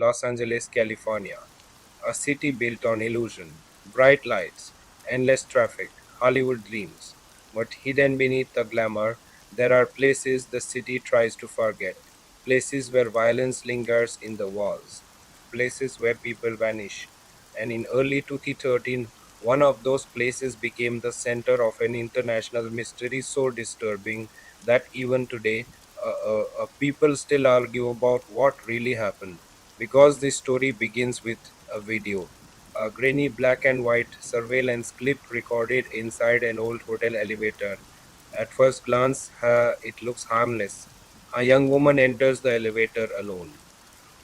Los Angeles, California, a city built on illusion, bright lights, endless traffic, Hollywood dreams. But hidden beneath the glamour, there are places the city tries to forget, places where violence lingers in the walls, places where people vanish. And in early 2013, one of those places became the center of an international mystery so disturbing that even today, people still argue about what really happened. Because this story begins with a video, a grainy black and white surveillance clip recorded inside an old hotel elevator. At first glance, it looks harmless. A young woman enters the elevator alone.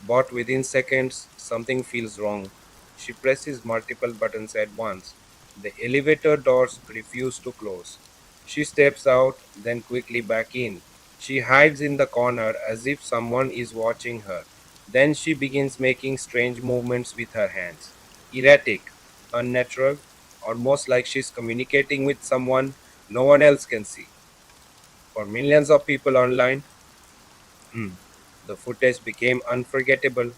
But within seconds, something feels wrong. She presses multiple buttons at once. The elevator doors refuse to close. She steps out, then quickly back in. She hides in the corner as if someone is watching her. Then she begins making strange movements with her hands. Erratic, unnatural, almost like she's communicating with someone no one else can see. For millions of people online, the footage became unforgettable.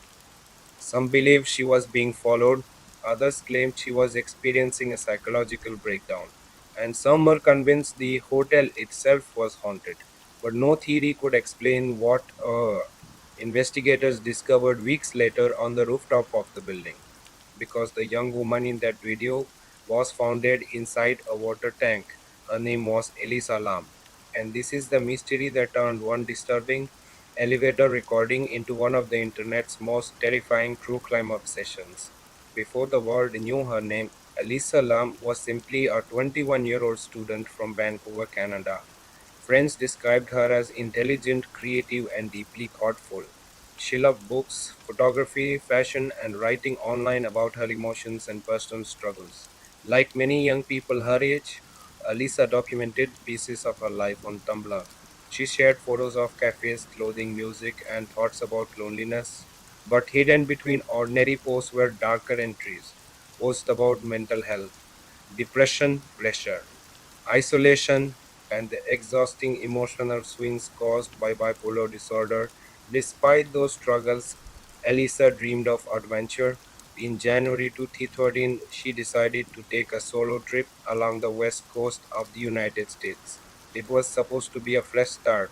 Some believed she was being followed, others claimed she was experiencing a psychological breakdown, and some were convinced the hotel itself was haunted. But no theory could explain what investigators discovered weeks later on the rooftop of the building, because the young woman in that video was found dead inside a water tank. Her name was Elisa Lam. And this is the mystery that turned one disturbing elevator recording into one of the internet's most terrifying true crime obsessions. Before the world knew her name, Elisa Lam was simply a 21-year-old student from Vancouver, Canada. Friends described her as intelligent, creative, and deeply thoughtful. She loved books, photography, fashion, and writing online about her emotions and personal struggles. Like many young people her age, Lisa documented pieces of her life on Tumblr. She shared photos of cafes, clothing, music, and thoughts about loneliness. But hidden between ordinary posts were darker entries, posts about mental health, depression, pressure, isolation, and the exhausting emotional swings caused by bipolar disorder. Despite those struggles, Elisa dreamed of adventure. In January 2013, she decided to take a solo trip along the west coast of the United States. It was supposed to be a fresh start,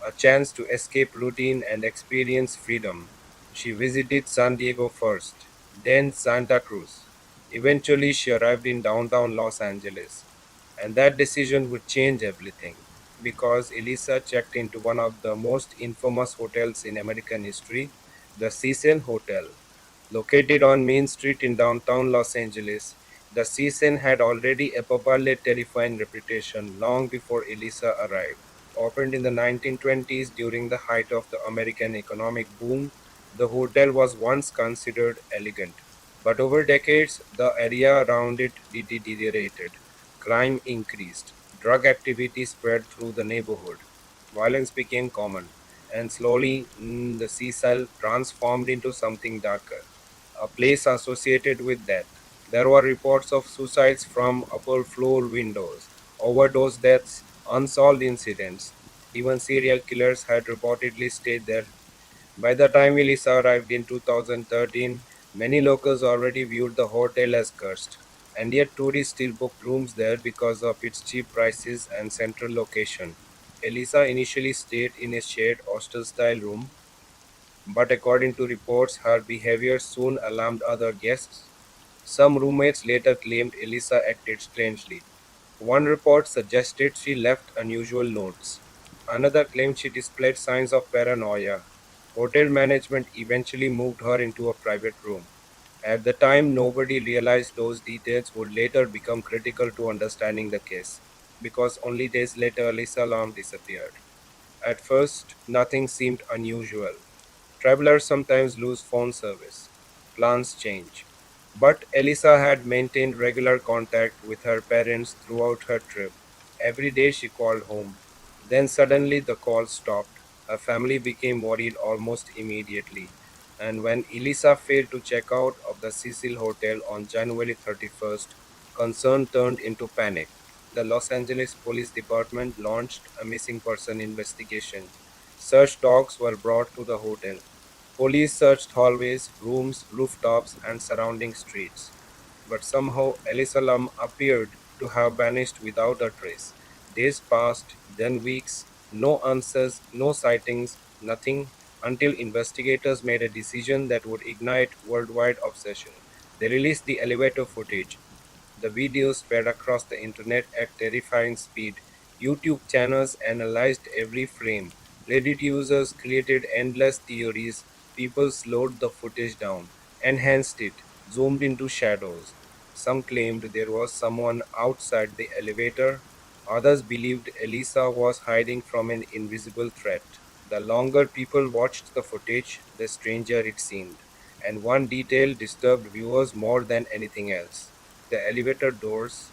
a chance to escape routine and experience freedom. She visited San Diego first, then Santa Cruz. Eventually, she arrived in downtown Los Angeles. And that decision would change everything because Elisa checked into one of the most infamous hotels in American history, the Cecil Hotel. Located on Main Street in downtown Los Angeles, the Cecil had already a properly terrifying reputation long before Elisa arrived. Opened in the 1920s during the height of the American economic boom, the hotel was once considered elegant. But over decades, the area around it deteriorated. Crime increased, drug activity spread through the neighborhood, violence became common, and slowly the Cecil transformed into something darker, a place associated with death. There were reports of suicides from upper floor windows, overdose deaths, unsolved incidents. Even serial killers had reportedly stayed there. By the time Elisa arrived in 2013, many locals already viewed the hotel as cursed, and yet tourists still booked rooms there because of its cheap prices and central location. Elisa initially stayed in a shared hostel style room, but according to reports, her behavior soon alarmed other guests. Some roommates later claimed Elisa acted strangely. One report suggested she left unusual notes. Another claimed she displayed signs of paranoia. Hotel management eventually moved her into a private room. At the time, nobody realized those details would later become critical to understanding the case, because only days later Elisa Lam disappeared. At first, nothing seemed unusual. Travelers sometimes lose phone service. Plans change. But Elisa had maintained regular contact with her parents throughout her trip. Every day she called home. Then suddenly the call stopped. Her family became worried almost immediately. And when Elisa failed to check out of the Cecil Hotel on January 31st, concern turned into panic. The Los Angeles Police Department launched a missing person investigation. Search dogs were brought to the hotel. Police searched hallways, rooms, rooftops, and surrounding streets. But somehow Elisa Lam appeared to have vanished without a trace. Days passed, then weeks, no answers, no sightings, nothing, until investigators made a decision that would ignite worldwide obsession. They released the elevator footage. The videos spread across the internet at terrifying speed. YouTube channels analyzed every frame. Reddit users created endless theories. People slowed the footage down, enhanced it, zoomed into shadows. Some claimed there was someone outside the elevator. Others believed Elisa was hiding from an invisible threat. The longer people watched the footage, the stranger it seemed. And one detail disturbed viewers more than anything else: the elevator doors.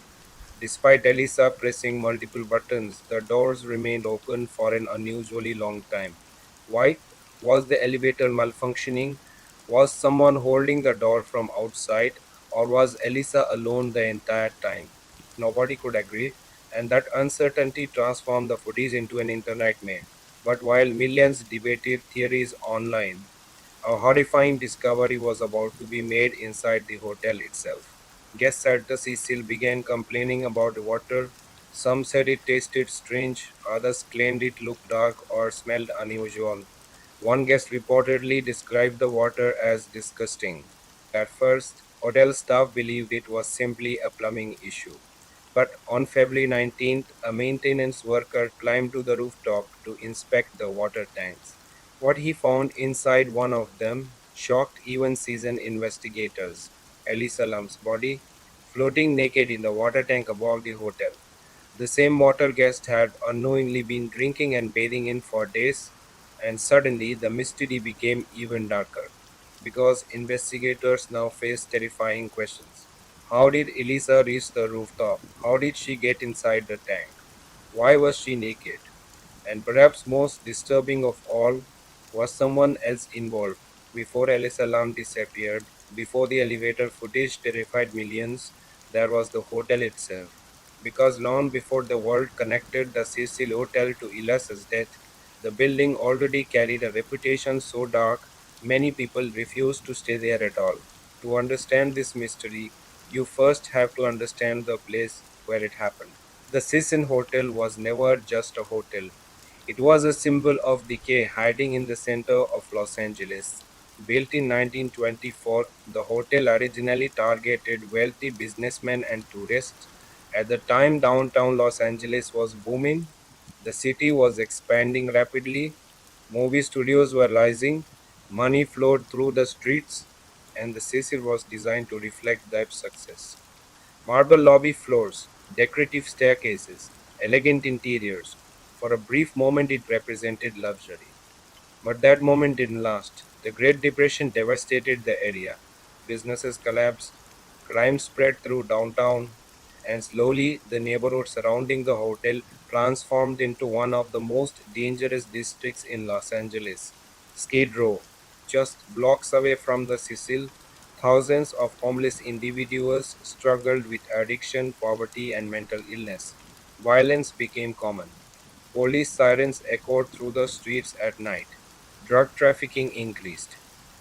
Despite Elisa pressing multiple buttons, the doors remained open for an unusually long time. Why? Was the elevator malfunctioning? Was someone holding the door from outside? Or was Elisa alone the entire time? Nobody could agree, and that uncertainty transformed the footage into an internet meme. But while millions debated theories online, a horrifying discovery was about to be made inside the hotel itself. Guests at the Cecil began complaining about the water. Some said it tasted strange, others claimed it looked dark or smelled unusual. One guest reportedly described the water as disgusting. At first, hotel staff believed it was simply a plumbing issue. But on February 19th, a maintenance worker climbed to the rooftop to inspect the water tanks. What he found inside one of them shocked even seasoned investigators. Elisa Lam's body, floating naked in the water tank above the hotel. The same water guest had unknowingly been drinking and bathing in for days, and suddenly the mystery became even darker because investigators now faced terrifying questions. How did Elisa reach the rooftop? How did she get inside the tank? Why was she naked? And perhaps most disturbing of all, was someone else involved. Before Elisa Lam disappeared, before the elevator footage terrified millions, there was the hotel itself. Because long before the world connected the Cecil Hotel to Elisa's death, the building already carried a reputation so dark many people refused to stay there at all. To understand this mystery, you first have to understand the place where it happened. The Cecil Hotel was never just a hotel. It was a symbol of decay hiding in the center of Los Angeles. Built in 1924, the hotel originally targeted wealthy businessmen and tourists. At the time downtown Los Angeles was booming, the city was expanding rapidly, movie studios were rising, money flowed through the streets, and the Cecil was designed to reflect that success. Marble lobby floors, decorative staircases, elegant interiors. For a brief moment, it represented luxury. But that moment didn't last. The Great Depression devastated the area. Businesses collapsed, crime spread through downtown, and slowly the neighborhood surrounding the hotel transformed into one of the most dangerous districts in Los Angeles. Skid Row, just blocks away from the Cecil, thousands of homeless individuals struggled with addiction, poverty, and mental illness. Violence became common. Police sirens echoed through the streets at night. Drug trafficking increased.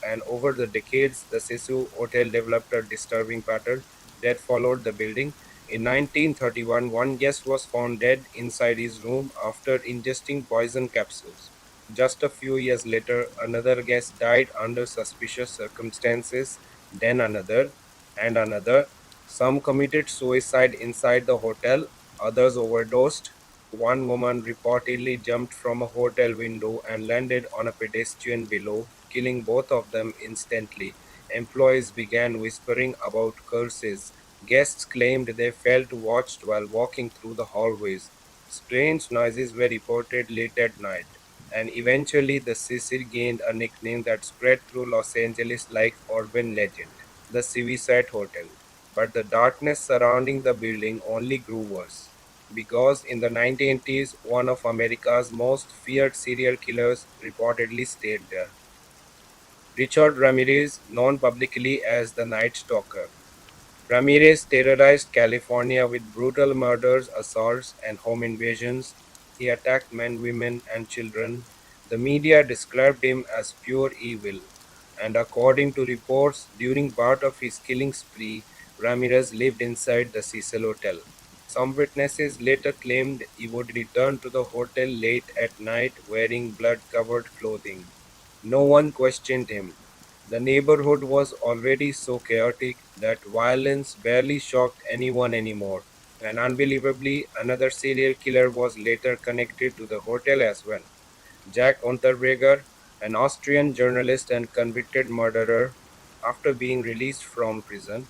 And over the decades, the Sisu Hotel developed a disturbing pattern that followed the building. In 1931, one guest was found dead inside his room after ingesting poison capsules. Just a few years later, another guest died under suspicious circumstances, then another, and another. Some committed suicide inside the hotel, others overdosed. One woman reportedly jumped from a hotel window and landed on a pedestrian below, killing both of them instantly. Employees began whispering about curses. Guests claimed they felt watched while walking through the hallways. Strange noises were reported late at night, and eventually the Cecil gained a nickname that spread through Los Angeles like urban legend, the Suicide Hotel. But the darkness surrounding the building only grew worse because in the 1980s, one of America's most feared serial killers reportedly stayed there. Richard Ramirez, known publicly as the Night Stalker. Ramirez terrorized California with brutal murders, assaults, and home invasions. He attacked men, women, and children, The media described him as pure evil, and according to reports, during part of his killing spree, Ramirez lived inside the Cecil Hotel. Some witnesses later claimed he would return to the hotel late at night wearing blood covered clothing. No one questioned him. The neighborhood was already so chaotic that violence barely shocked anyone anymore. And unbelievably, another serial killer was later connected to the hotel as well. Jack Unterweger, an Austrian journalist and convicted murderer, after being released from prison,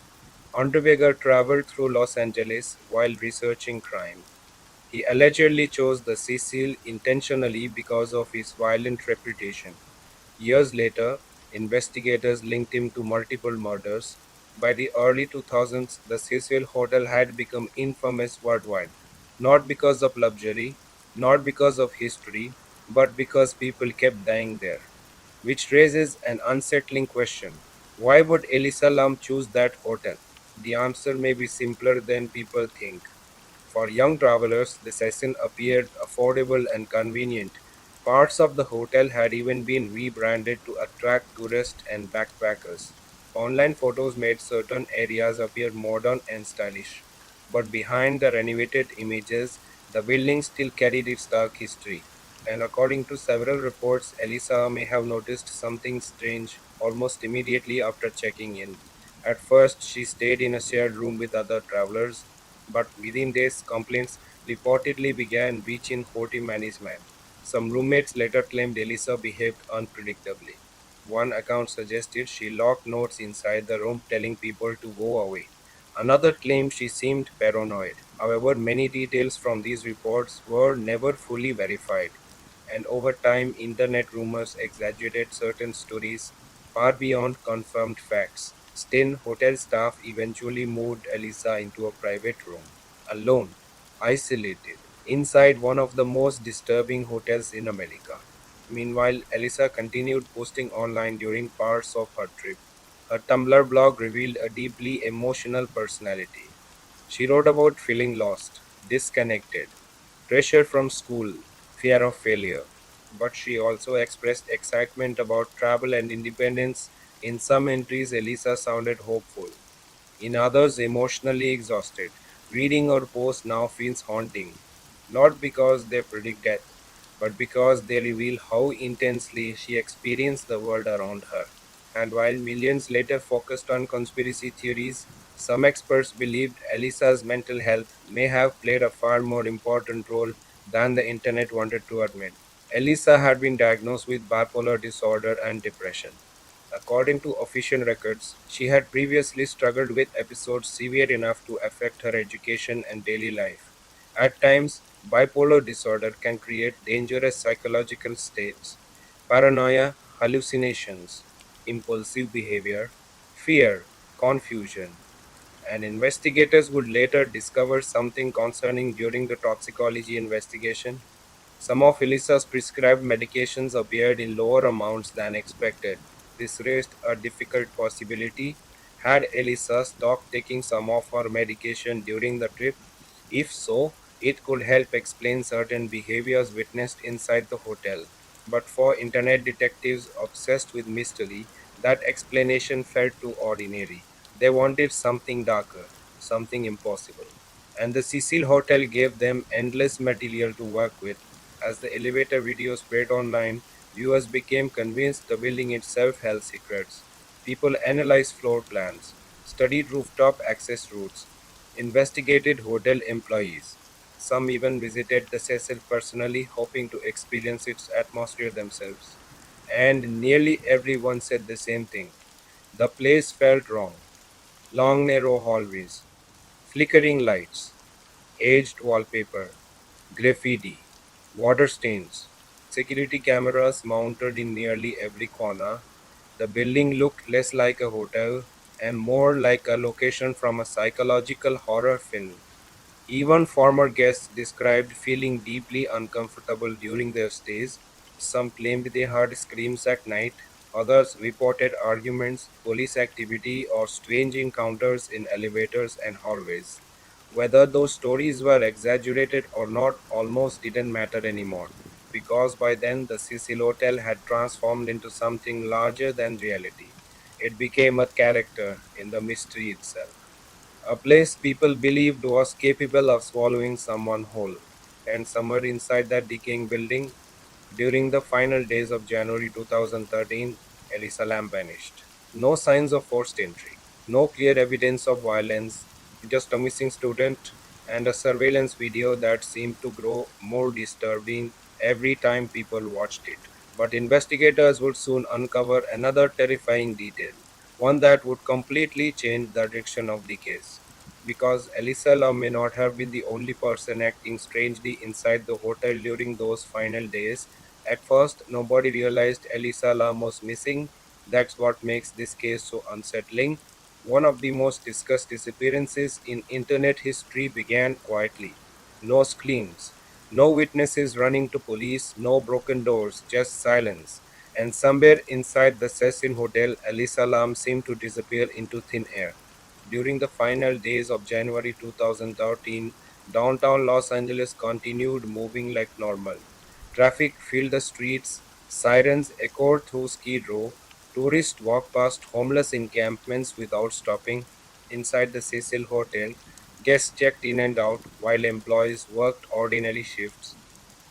Unterweger traveled through Los Angeles while researching crime. He allegedly chose the Cecil intentionally because of his violent reputation. Years later, investigators linked him to multiple murders. By the early 2000s, the Cecil Hotel had become infamous worldwide, not because of luxury, not because of history, but because people kept dying there. Which raises an unsettling question. Why would Elisa Lam choose that hotel? The answer may be simpler than people think. For young travelers, the session appeared affordable and convenient. Parts of the hotel had even been rebranded to attract tourists and backpackers. Online photos made certain areas appear modern and stylish. But behind the renovated images, the building still carried its dark history. And according to several reports, Elisa may have noticed something strange almost immediately after checking in. At first, she stayed in a shared room with other travelers, but within days, complaints reportedly began reaching hotel management. Some roommates later claimed Elisa behaved unpredictably. One account suggested she locked notes inside the room telling people to go away. Another claimed she seemed paranoid. However, many details from these reports were never fully verified, and over time, internet rumors exaggerated certain stories far beyond confirmed facts. Still, hotel staff eventually moved Elisa into a private room, alone, isolated, inside one of the most disturbing hotels in America. Meanwhile, Elisa continued posting online during parts of her trip. Her Tumblr blog revealed a deeply emotional personality. She wrote about feeling lost, disconnected, pressure from school, fear of failure. But she also expressed excitement about travel and independence. In some entries, Elisa sounded hopeful, in others, emotionally exhausted. Reading her posts now feels haunting, not because they predict death, but because they reveal how intensely she experienced the world around her. And while millions later focused on conspiracy theories, some experts believed Elisa's mental health may have played a far more important role than the internet wanted to admit. Elisa had been diagnosed with bipolar disorder and depression. According to official records, she had previously struggled with episodes severe enough to affect her education and daily life. At times, bipolar disorder can create dangerous psychological states, paranoia, hallucinations, impulsive behavior, fear, confusion, and investigators would later discover something concerning during the toxicology investigation. Some of Elisa's prescribed medications appeared in lower amounts than expected. This raised a difficult possibility. Had Elisa stopped taking some of her medication during the trip? If so, it could help explain certain behaviors witnessed inside the hotel. But for internet detectives obsessed with mystery, that explanation felt too ordinary. They wanted something darker, something impossible. And the Cecil Hotel gave them endless material to work with. As the elevator video spread online, viewers became convinced the building itself held secrets. People analyzed floor plans, studied rooftop access routes, investigated hotel employees. Some even visited the Cecil personally, hoping to experience its atmosphere themselves. And nearly everyone said the same thing. The place felt wrong. Long, narrow hallways, flickering lights, aged wallpaper, graffiti, water stains, security cameras mounted in nearly every corner. The building looked less like a hotel and more like a location from a psychological horror film. Even former guests described feeling deeply uncomfortable during their stays. Some claimed they heard screams at night, others reported arguments, police activity, or strange encounters in elevators and hallways. Whether those stories were exaggerated or not almost didn't matter anymore. because by then the Cecil Hotel had transformed into something larger than reality. It became a character in the mystery itself. A place people believed was capable of swallowing someone whole. And somewhere inside that decaying building, during the final days of January 2013, Elisa Lam vanished. No signs of forced entry, no clear evidence of violence, just a missing student and a surveillance video that seemed to grow more disturbing every time people watched it. But investigators would soon uncover another terrifying detail, one that would completely change the direction of the case. Because Elisa Lam may not have been the only person acting strangely inside the hotel during those final days. At first, nobody realized Elisa Lam was missing. That's what makes this case so unsettling. One of the most discussed disappearances in internet history began quietly. No screams, no witnesses running to police, no broken doors, just silence. And somewhere inside the Cecil Hotel, Elisa Lam seemed to disappear into thin air. During the final days of January 2013, downtown Los Angeles continued moving like normal. Traffic filled the streets, sirens echoed through Skid Row, tourists walked past homeless encampments without stopping. Inside the Cecil Hotel, guests checked in and out while employees worked ordinary shifts.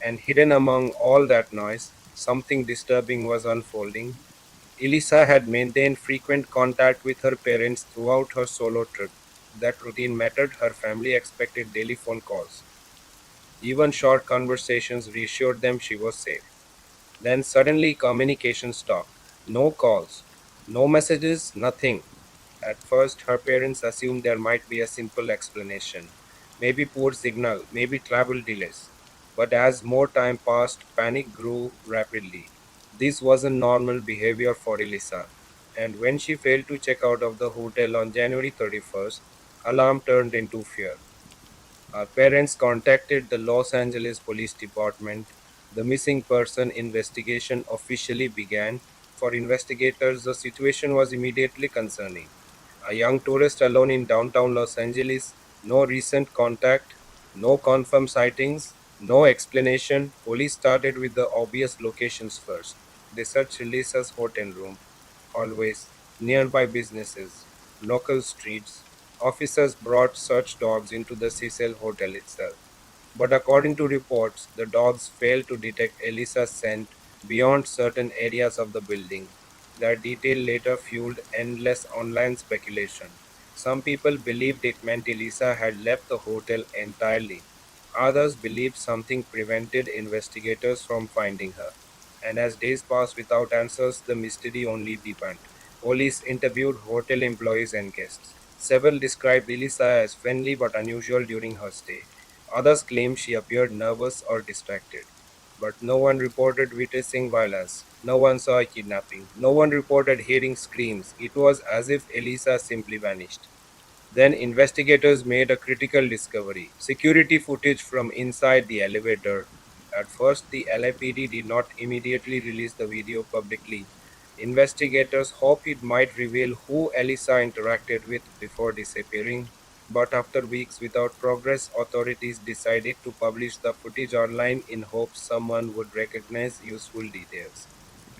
And hidden among all that noise, something disturbing was unfolding. Elisa had maintained frequent contact with her parents throughout her solo trip. That routine mattered. Her family expected daily phone calls. Even short conversations reassured them she was safe. Then suddenly communication stopped. No calls, no messages, nothing. At first, her parents assumed there might be a simple explanation. Maybe poor signal, maybe travel delays. But as more time passed, panic grew rapidly. This wasn't normal behavior for Elisa. And when she failed to check out of the hotel on January 31st, alarm turned into fear. Our parents contacted the Los Angeles Police Department. The missing person investigation officially began. For investigators, the situation was immediately concerning. A young tourist alone in downtown Los Angeles, no recent contact, no confirmed sightings, no explanation. Police started with the obvious locations first. They searched Lisa's hotel room, hallways, nearby businesses, local streets. Officers brought search dogs into the Cecil Hotel itself. But according to reports, the dogs failed to detect Elisa's scent beyond certain areas of the building. That detail later fueled endless online speculation. Some people believed it meant Elisa had left the hotel entirely. Others believed something prevented investigators from finding her. And as days passed without answers, the mystery only deepened. Police interviewed hotel employees and guests. Several described Elisa as friendly but unusual during her stay. Others claimed she appeared nervous or distracted. But no one reported witnessing violence. No one saw a kidnapping. No one reported hearing screams. It was as if Elisa simply vanished. Then investigators made a critical discovery: security footage from inside the elevator. At first, the LAPD did not immediately release the video publicly. Investigators hoped it might reveal who Elisa interacted with before disappearing. But after weeks without progress, authorities decided to publish the footage online in hopes someone would recognize useful details.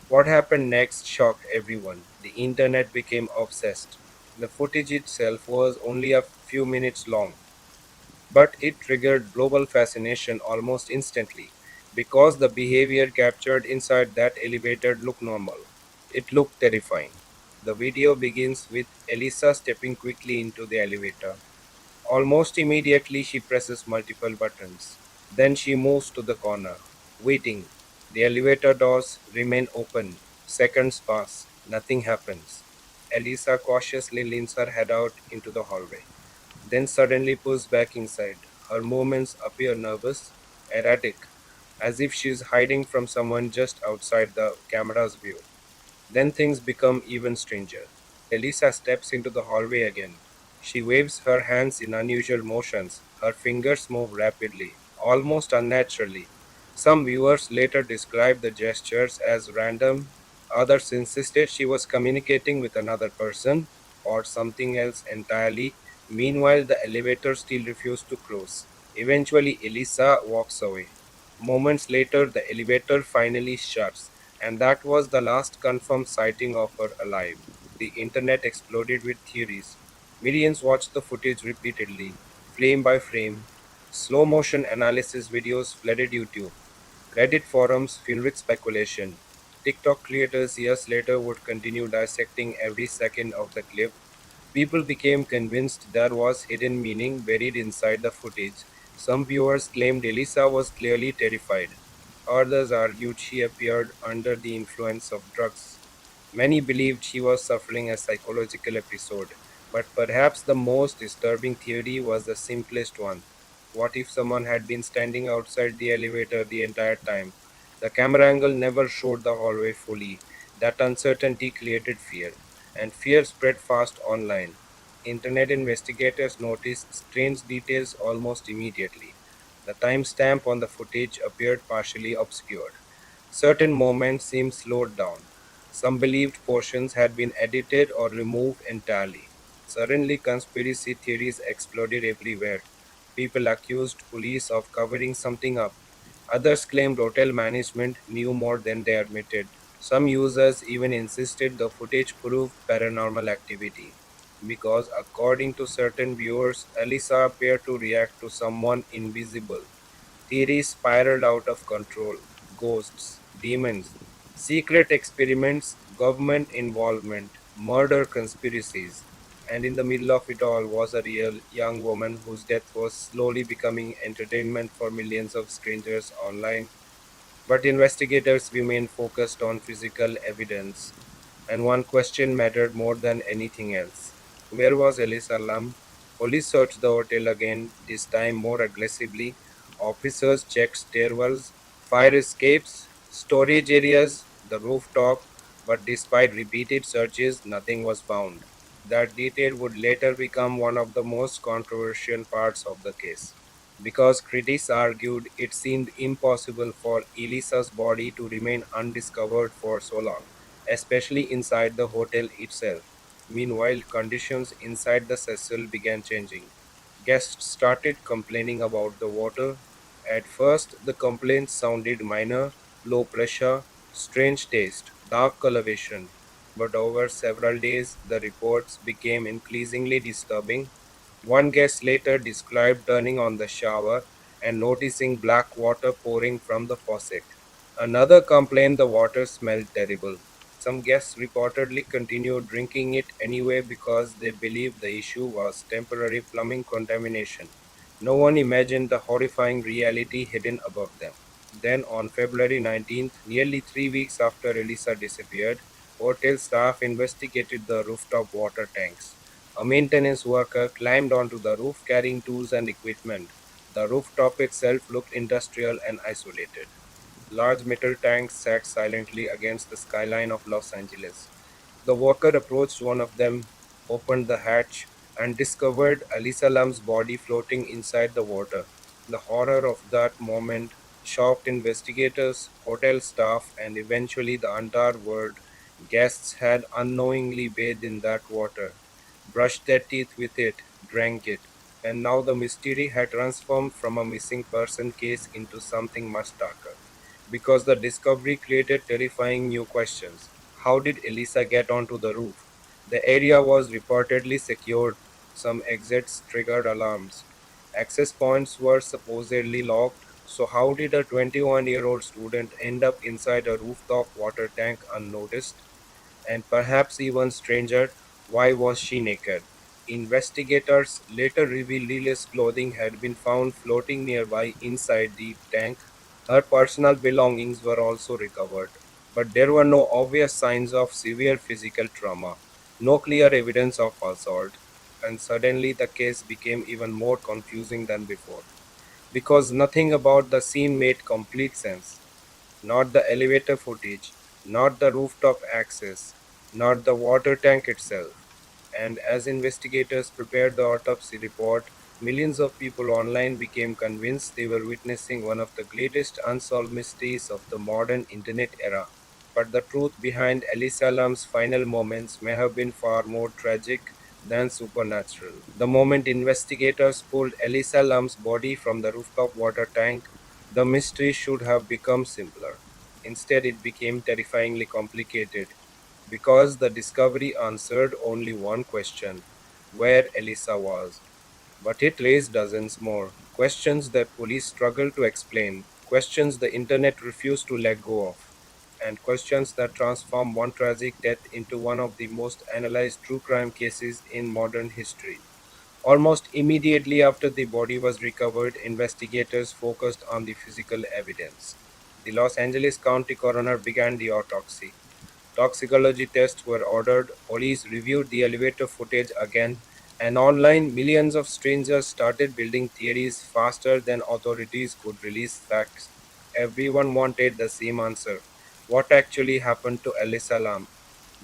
What happened next shocked everyone. The internet became obsessed. The footage itself was only a few minutes long, but it triggered global fascination almost instantly because the behavior captured inside that elevator looked normal. It looked terrifying. The video begins with Elisa stepping quickly into the elevator. Almost immediately, she presses multiple buttons. Then she moves to the corner, waiting. The elevator doors remain open. Seconds pass. Nothing happens. Elisa cautiously leans her head out into the hallway, then suddenly pulls back inside. Her movements appear nervous, erratic, as if she is hiding from someone just outside the camera's view. Then things become even stranger. Elisa steps into the hallway again. She waves her hands in unusual motions. Her fingers move rapidly, almost unnaturally. Some viewers later described the gestures as random. Others insisted she was communicating with another person or something else entirely. Meanwhile, the elevator still refused to close. Eventually, Elisa walks away. Moments later, the elevator finally shuts, and that was the last confirmed sighting of her alive. The internet exploded with theories. Millions watched the footage repeatedly, frame by frame. Slow motion analysis videos flooded YouTube. Reddit forums filled with speculation. TikTok creators years later would continue dissecting every second of the clip. People became convinced there was hidden meaning buried inside the footage. Some viewers claimed Elisa was clearly terrified. Others argued she appeared under the influence of drugs. Many believed she was suffering a psychological episode, but perhaps the most disturbing theory was the simplest one. What if someone had been standing outside the elevator the entire time? The camera angle never showed the hallway fully. That uncertainty created fear, and fear spread fast online. Internet investigators noticed strange details almost immediately. The timestamp on the footage appeared partially obscured. Certain moments seemed slowed down. Some believed portions had been edited or removed entirely. Suddenly, conspiracy theories exploded everywhere. People accused police of covering something up. Others claimed hotel management knew more than they admitted. Some users even insisted the footage proved paranormal activity because, according to certain viewers, Elisa appeared to react to someone invisible. Theories spiraled out of control: ghosts, demons, secret experiments, government involvement, murder conspiracies. And in the middle of it all was a real young woman whose death was slowly becoming entertainment for millions of strangers online. But investigators remained focused on physical evidence, and one question mattered more than anything else. Where was Elisa Lam? Police searched the hotel again, this time more aggressively. Officers checked stairwells, fire escapes, storage areas, the rooftop, but despite repeated searches, nothing was found. That detail would later become one of the most controversial parts of the case, because critics argued it seemed impossible for Elisa's body to remain undiscovered for so long, especially inside the hotel itself. Meanwhile, conditions inside the Cecil began changing. Guests started complaining about the water. At first, the complaints sounded minor: low pressure, strange taste, dark coloration. But over several days, the reports became increasingly disturbing. One guest later described turning on the shower and noticing black water pouring from the faucet. Another complained the water smelled terrible. Some guests reportedly continued drinking it anyway because they believed the issue was temporary plumbing contamination. No one imagined the horrifying reality hidden above them. Then, on February 19th, nearly 3 weeks after Elisa disappeared, hotel staff investigated the rooftop water tanks. A maintenance worker climbed onto the roof carrying tools and equipment. The rooftop itself looked industrial and isolated. Large metal tanks sat silently against the skyline of Los Angeles. The worker approached one of them, opened the hatch, and discovered Elisa Lam's body floating inside the water. The horror of that moment shocked investigators, hotel staff, and eventually the entire world. Guests had unknowingly bathed in that water, brushed their teeth with it, drank it, and now the mystery had transformed from a missing person case into something much darker, because the discovery created terrifying new questions. How did Elisa get onto the roof? The area was reportedly secured. Some exits triggered alarms. Access points were supposedly locked. So, how did a 21-year-old student end up inside a rooftop water tank unnoticed? And perhaps even stranger, why was she naked? Investigators later revealed Lily's clothing had been found floating nearby inside the tank. Her personal belongings were also recovered, but there were no obvious signs of severe physical trauma, no clear evidence of assault, and suddenly the case became even more confusing than before, because nothing about the scene made complete sense. Not the elevator footage, not the rooftop access, not the water tank itself. And as investigators prepared the autopsy report, millions of people online became convinced they were witnessing one of the greatest unsolved mysteries of the modern internet era. But the truth behind Elisa Lam's final moments may have been far more tragic than supernatural. The moment investigators pulled Elisa Lam's body from the rooftop water tank, The mystery should have become simpler. Instead, it became terrifyingly complicated because the discovery answered only one question: where Elisa was. But it raised dozens more questions that police struggled to explain, questions the internet refused to let go of, and questions that transformed one tragic death into one of the most analyzed true crime cases in modern history. Almost immediately after the body was recovered, investigators focused on the physical evidence. The Los Angeles County coroner began the autopsy. Toxicology tests were ordered, police reviewed the elevator footage again, and online millions of strangers started building theories faster than authorities could release facts. Everyone wanted the same answer: what actually happened to Elisa Lam?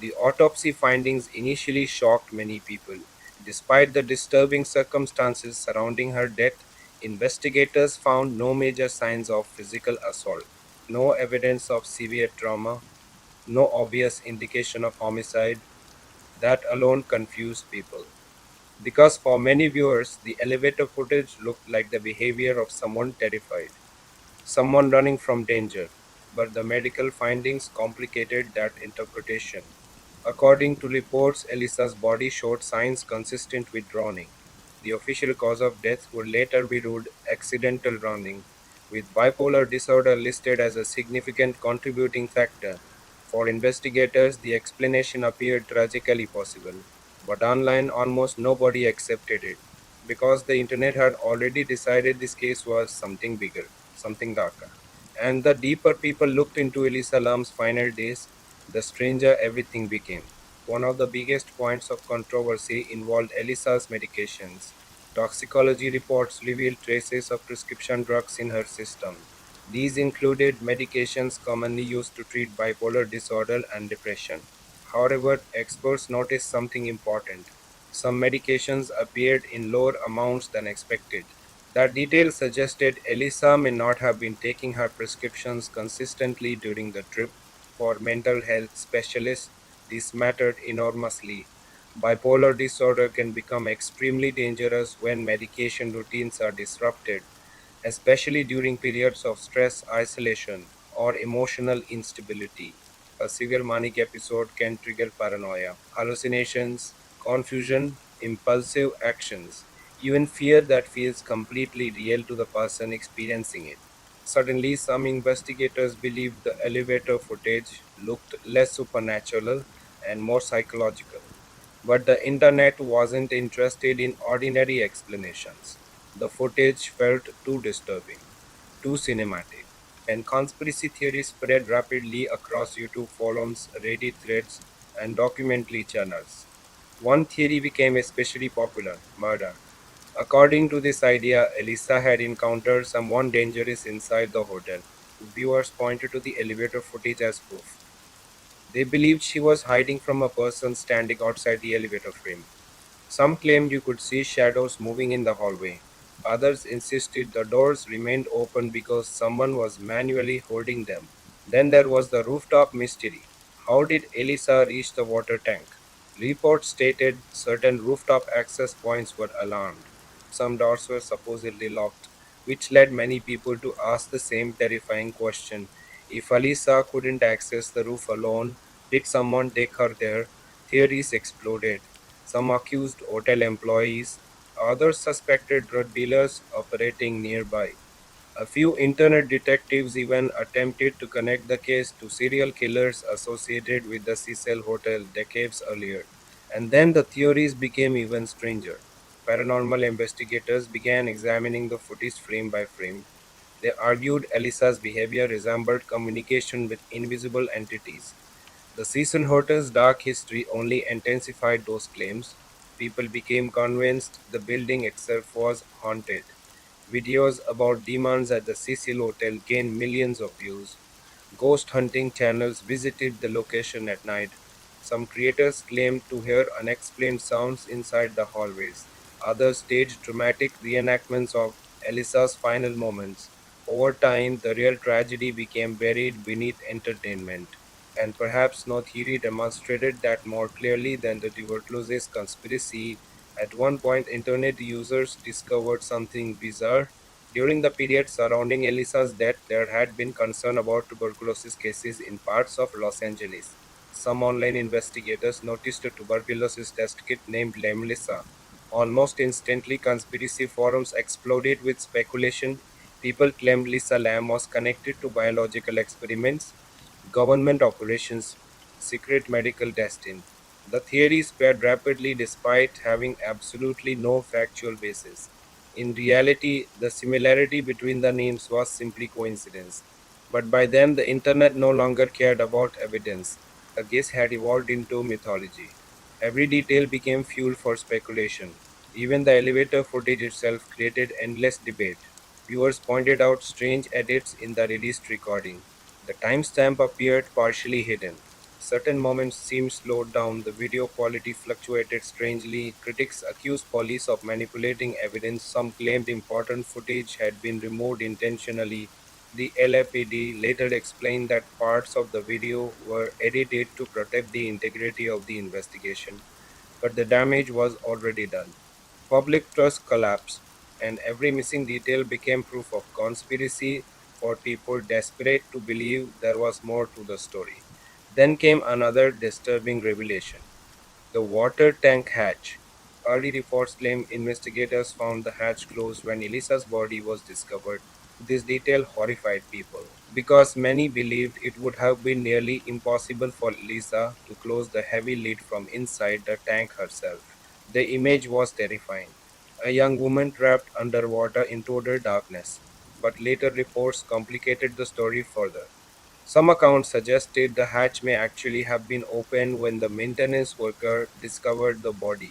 The autopsy findings initially shocked many people. Despite the disturbing circumstances surrounding her death, investigators found no major signs of physical assault, no evidence of severe trauma, no obvious indication of homicide. That alone confused people. Because for many viewers, the elevator footage looked like the behavior of someone terrified, someone running from danger. But the medical findings complicated that interpretation. According to reports, Elisa's body showed signs consistent with drowning. The official cause of death would later be ruled accidental drowning, with bipolar disorder listed as a significant contributing factor. For investigators, the explanation appeared tragically possible, but online almost nobody accepted it because the internet had already decided this case was something bigger, something darker. And the deeper people looked into Elisa Lam's final days, the stranger everything became. One of the biggest points of controversy involved Elisa's medications. Toxicology reports revealed traces of prescription drugs in her system. These included medications commonly used to treat bipolar disorder and depression. However, experts noticed something important. Some medications appeared in lower amounts than expected. That detail suggested Elisa may not have been taking her prescriptions consistently during the trip. For mental health specialists, this mattered enormously. Bipolar disorder can become extremely dangerous when medication routines are disrupted, especially during periods of stress, isolation, or emotional instability. A severe manic episode can trigger paranoia, hallucinations, confusion, impulsive actions, even fear that feels completely real to the person experiencing it. Suddenly, some investigators believed the elevator footage looked less supernatural and more psychological. But the internet wasn't interested in ordinary explanations. The footage felt too disturbing, too cinematic, and conspiracy theories spread rapidly across YouTube forums, Reddit threads, and documentary channels. One theory became especially popular: murder. According to this idea, Elisa had encountered someone dangerous inside the hotel. Viewers pointed to the elevator footage as proof. They believed she was hiding from a person standing outside the elevator frame. Some claimed you could see shadows moving in the hallway. Others insisted the doors remained open because someone was manually holding them. Then there was the rooftop mystery. How did Elisa reach the water tank? Reports stated certain rooftop access points were alarmed. Some doors were supposedly locked, which led many people to ask the same terrifying question: if Elisa couldn't access the roof alone, did someone take her there? Theories exploded. Some accused hotel employees, others suspected drug dealers operating nearby. A few internet detectives even attempted to connect the case to serial killers associated with the Cecil Hotel decades earlier. And then the theories became even stranger. Paranormal investigators began examining the footage frame by frame. They argued Elisa's behavior resembled communication with invisible entities. The Cecil Hotel's dark history only intensified those claims. People became convinced the building itself was haunted. Videos about demons at the Cecil Hotel gained millions of views. Ghost hunting channels visited the location at night. Some creators claimed to hear unexplained sounds inside the hallways. Others staged dramatic reenactments of Elisa's final moments. Over time, the real tragedy became buried beneath entertainment. And perhaps no theory demonstrated that more clearly than the tuberculosis conspiracy. At one point, internet users discovered something bizarre. During the period surrounding Elisa's death, there had been concern about tuberculosis cases in parts of Los Angeles. Some online investigators noticed a tuberculosis test kit named Lemlisa. Almost instantly, conspiracy forums exploded with speculation. People claimed Lisa Lam was connected to biological experiments, government operations, secret medical testing. The theory spread rapidly despite having absolutely no factual basis. In reality, the similarity between the names was simply coincidence. But by then, the internet no longer cared about evidence. The case had evolved into mythology. Every detail became fuel for speculation. Even the elevator footage itself created endless debate. Viewers pointed out strange edits in the released recording. The timestamp appeared partially hidden. Certain moments seemed slowed down, the video quality fluctuated strangely. Critics accused police of manipulating evidence. Some claimed important footage had been removed intentionally. The LAPD later explained that parts of the video were edited to protect the integrity of the investigation, but the damage was already done. Public trust collapsed, and every missing detail became proof of conspiracy for people desperate to believe there was more to the story. Then came another disturbing revelation: the water tank hatch. Early reports claim investigators found the hatch closed when Elisa's body was discovered. This detail horrified people because many believed it would have been nearly impossible for Elisa to close the heavy lid from inside the tank herself. The image was terrifying: a young woman trapped underwater in total darkness. But later reports complicated the story further. Some accounts suggested the hatch may actually have been opened when the maintenance worker discovered the body.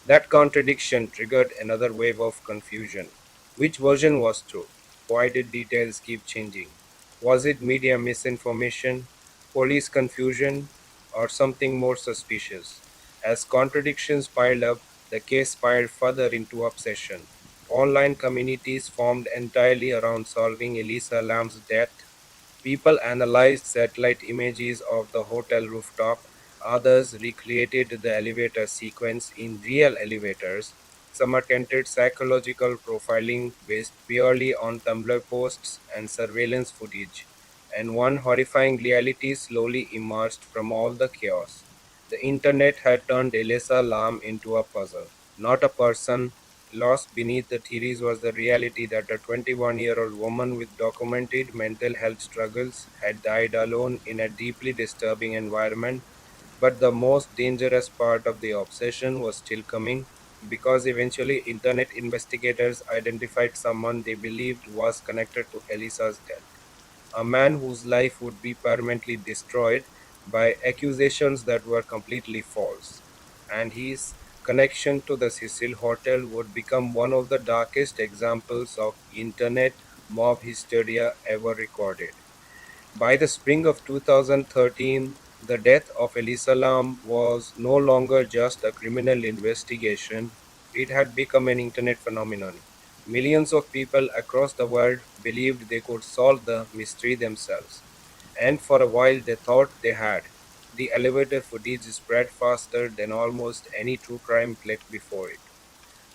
That contradiction triggered another wave of confusion. Which version was true? Why did details keep changing? Was it media misinformation, police confusion, or something more suspicious? As contradictions piled up, the case spiraled further into obsession. Online communities formed entirely around solving Elisa Lam's death. People analyzed satellite images of the hotel rooftop. Others recreated the elevator sequence in real elevators. Some attempted psychological profiling based purely on Tumblr posts and surveillance footage. And one horrifying reality slowly emerged from all the chaos. The internet had turned Elisa Lam into a puzzle, not a person. Lost beneath the theories was the reality that a 21-year-old woman with documented mental health struggles had died alone in a deeply disturbing environment. But the most dangerous part of the obsession was still coming, because eventually internet investigators identified someone they believed was connected to Elisa's death, a man whose life would be permanently destroyed by accusations that were completely false. And his connection to the Cecil Hotel would become one of the darkest examples of internet mob hysteria ever recorded. By the spring of 2013, the death of Elisa Lam was no longer just a criminal investigation, it had become an internet phenomenon. Millions of people across the world believed they could solve the mystery themselves. And for a while they thought they had. The elevator footage spread faster than almost any true crime clip before it.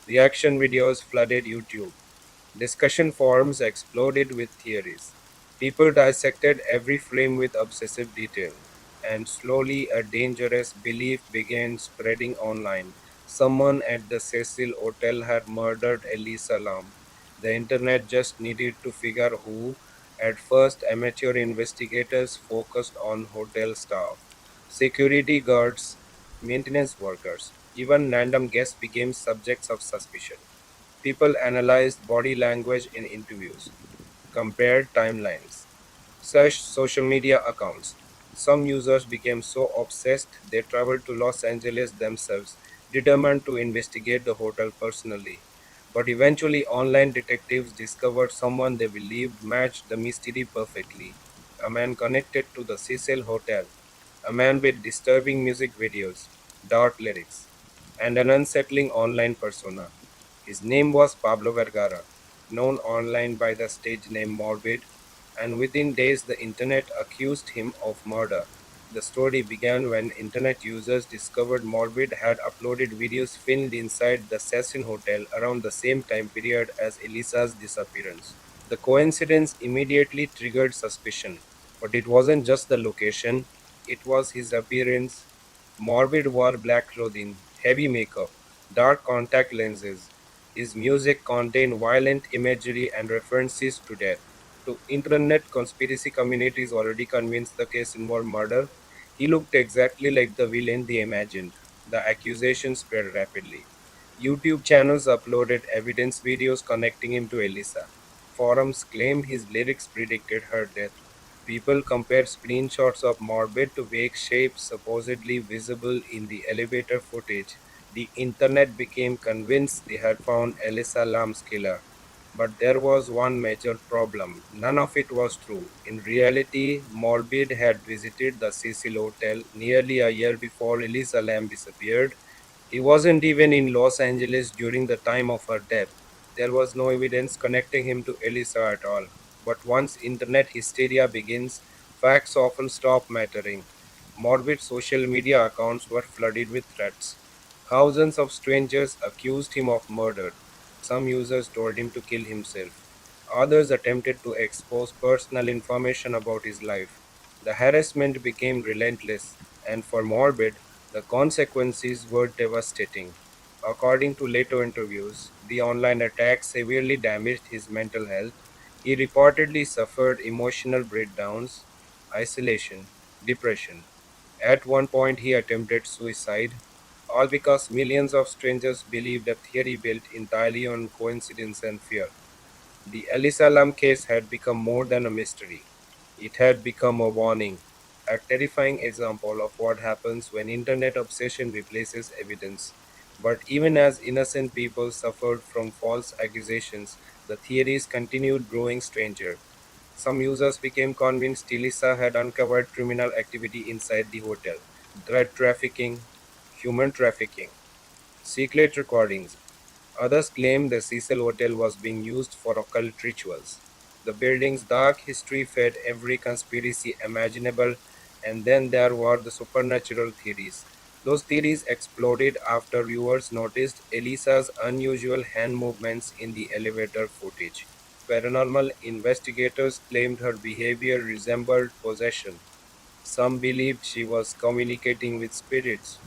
Reaction videos flooded YouTube. Discussion forums exploded with theories. People dissected every frame with obsessive detail. And slowly a dangerous belief began spreading online. Someone at the Cecil Hotel had murdered Elisa Lam. The internet just needed to figure who. At first, amateur investigators focused on hotel staff, security guards, maintenance workers. Even random guests became subjects of suspicion. People analyzed body language in interviews, compared timelines, searched social media accounts. Some users became so obsessed they traveled to Los Angeles themselves, determined to investigate the hotel personally. But eventually, online detectives discovered someone they believed matched the mystery perfectly: a man connected to the Cecil Hotel, a man with disturbing music videos, dark lyrics, and an unsettling online persona. His name was Pablo Vergara, known online by the stage name Morbid, and within days the internet accused him of murder. The story began when internet users discovered Morbid had uploaded videos filmed inside the Cecil Hotel around the same time period as Elisa's disappearance. The coincidence immediately triggered suspicion, but it wasn't just the location, it was his appearance. Morbid wore black clothing, heavy makeup, dark contact lenses. His music contained violent imagery and references to death. To internet conspiracy communities already convinced the case involved murder, he looked exactly like the villain they imagined. The accusation spread rapidly. YouTube channels uploaded evidence videos connecting him to Elisa. Forums claimed his lyrics predicted her death. People compared screenshots of Morbid to vague shapes supposedly visible in the elevator footage. The internet became convinced they had found Elisa Lam's killer. But there was one major problem. None of it was true. In reality, Morbid had visited the Cecil Hotel nearly a year before Elisa Lam disappeared. He wasn't even in Los Angeles during the time of her death. There was no evidence connecting him to Elisa at all. But once internet hysteria begins, facts often stop mattering. Morbid social media accounts were flooded with threats. Thousands of strangers accused him of murder. Some users told him to kill himself. Others attempted to expose personal information about his life. The harassment became relentless, and for Morbid, the consequences were devastating. According to later interviews, the online attack severely damaged his mental health. He reportedly suffered emotional breakdowns, isolation, depression. At one point, he attempted suicide, all because millions of strangers believed a theory built entirely on coincidence and fear. The Elisa Lam case had become more than a mystery. It had become a warning, a terrifying example of what happens when internet obsession replaces evidence. But even as innocent people suffered from false accusations, the theories continued growing stranger. Some users became convinced Elisa had uncovered criminal activity inside the hotel, drug trafficking, human trafficking, secret recordings. Others claimed the Cecil Hotel was being used for occult rituals. The building's dark history fed every conspiracy imaginable, and then there were the supernatural theories. Those theories exploded after viewers noticed Elisa's unusual hand movements in the elevator footage. Paranormal investigators claimed her behavior resembled possession. Some believed she was communicating with spirits.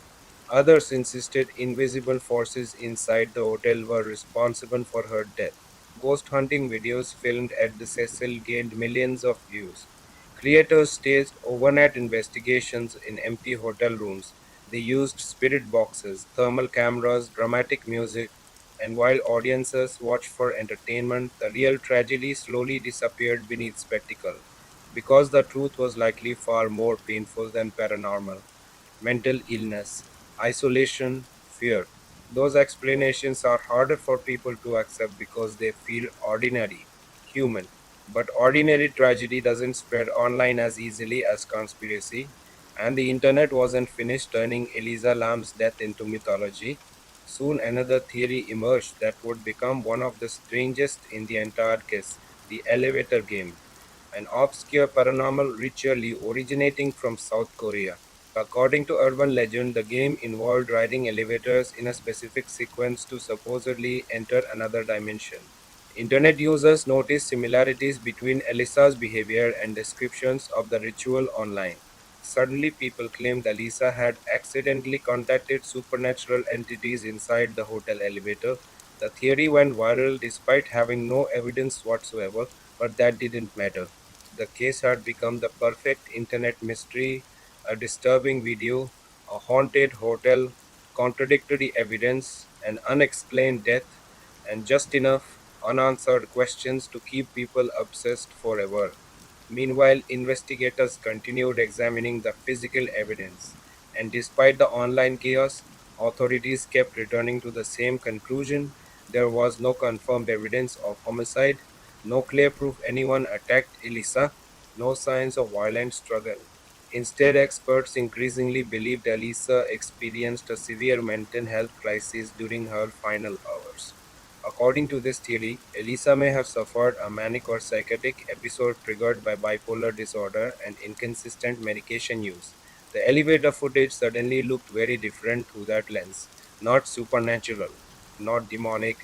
Others insisted invisible forces inside the hotel were responsible for her death. Ghost hunting videos filmed at the Cecil gained millions of views. Creators staged overnight investigations in empty hotel rooms. They used spirit boxes, thermal cameras, dramatic music, and while audiences watched for entertainment, the real tragedy slowly disappeared beneath spectacle. Because the truth was likely far more painful than paranormal mental illness, isolation, fear. Those explanations are harder for people to accept because they feel ordinary, human. But ordinary tragedy doesn't spread online as easily as conspiracy, and the internet wasn't finished turning Elisa Lam's death into mythology. Soon another theory emerged that would become one of the strangest in the entire case, the elevator game, an obscure paranormal ritual originating from South Korea. According to urban legend, the game involved riding elevators in a specific sequence to supposedly enter another dimension. Internet users noticed similarities between Elisa's behavior and descriptions of the ritual online. Suddenly, people claimed Elisa had accidentally contacted supernatural entities inside the hotel elevator. The theory went viral despite having no evidence whatsoever, but that didn't matter. The case had become the perfect internet mystery, a disturbing video, a haunted hotel, contradictory evidence, an unexplained death, and just enough unanswered questions to keep people obsessed forever. Meanwhile, investigators continued examining the physical evidence, and despite the online chaos, authorities kept returning to the same conclusion. There was no confirmed evidence of homicide, no clear proof anyone attacked Elisa, no signs of violent struggle. Instead, experts increasingly believed Elisa experienced a severe mental health crisis during her final hours. According to this theory, Elisa may have suffered a manic or psychotic episode triggered by bipolar disorder and inconsistent medication use. The elevator footage suddenly looked very different through that lens. Not supernatural, not demonic,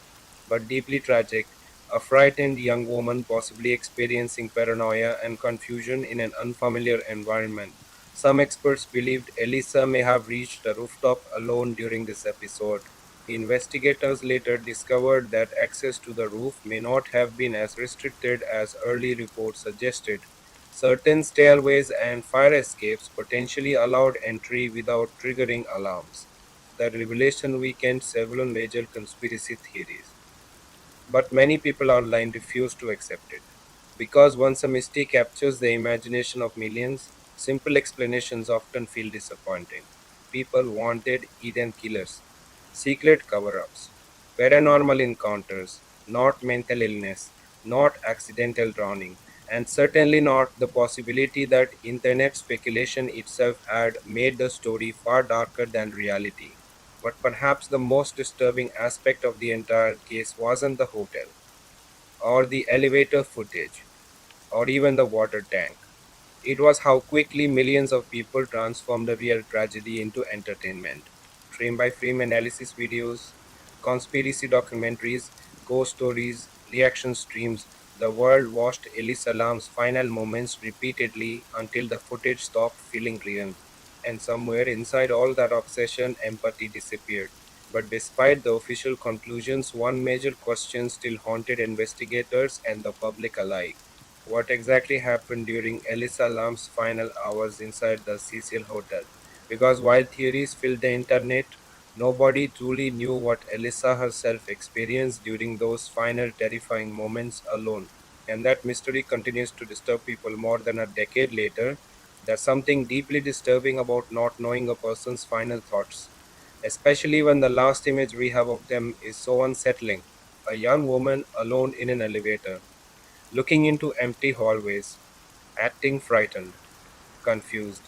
but deeply tragic. A frightened young woman possibly experiencing paranoia and confusion in an unfamiliar environment. Some experts believed Elisa may have reached the rooftop alone during this episode. Investigators later discovered that access to the roof may not have been as restricted as early reports suggested. Certain stairways and fire escapes potentially allowed entry without triggering alarms. The revelation weakened several major conspiracy theories, but many people online refuse to accept it. Because once a mystery captures the imagination of millions, simple explanations often feel disappointing. People wanted hidden killers, secret cover ups, paranormal encounters, not mental illness, not accidental drowning, and certainly not the possibility that internet speculation itself had made the story far darker than reality. But perhaps the most disturbing aspect of the entire case wasn't the hotel, or the elevator footage, or even the water tank. It was how quickly millions of people transformed a real tragedy into entertainment. Frame by frame analysis videos, conspiracy documentaries, ghost stories, reaction streams, the world watched Elisa Lam's final moments repeatedly until the footage stopped feeling real. And somewhere inside all that obsession, empathy disappeared. But despite the official conclusions, one major question still haunted investigators and the public alike. What exactly happened during Elisa Lam's final hours inside the Cecil Hotel? Because while theories filled the internet, nobody truly knew what Elisa herself experienced during those final terrifying moments alone. And that mystery continues to disturb people more than a decade later. There's something deeply disturbing about not knowing a person's final thoughts, especially when the last image we have of them is so unsettling. A young woman alone in an elevator, looking into empty hallways, acting frightened, confused,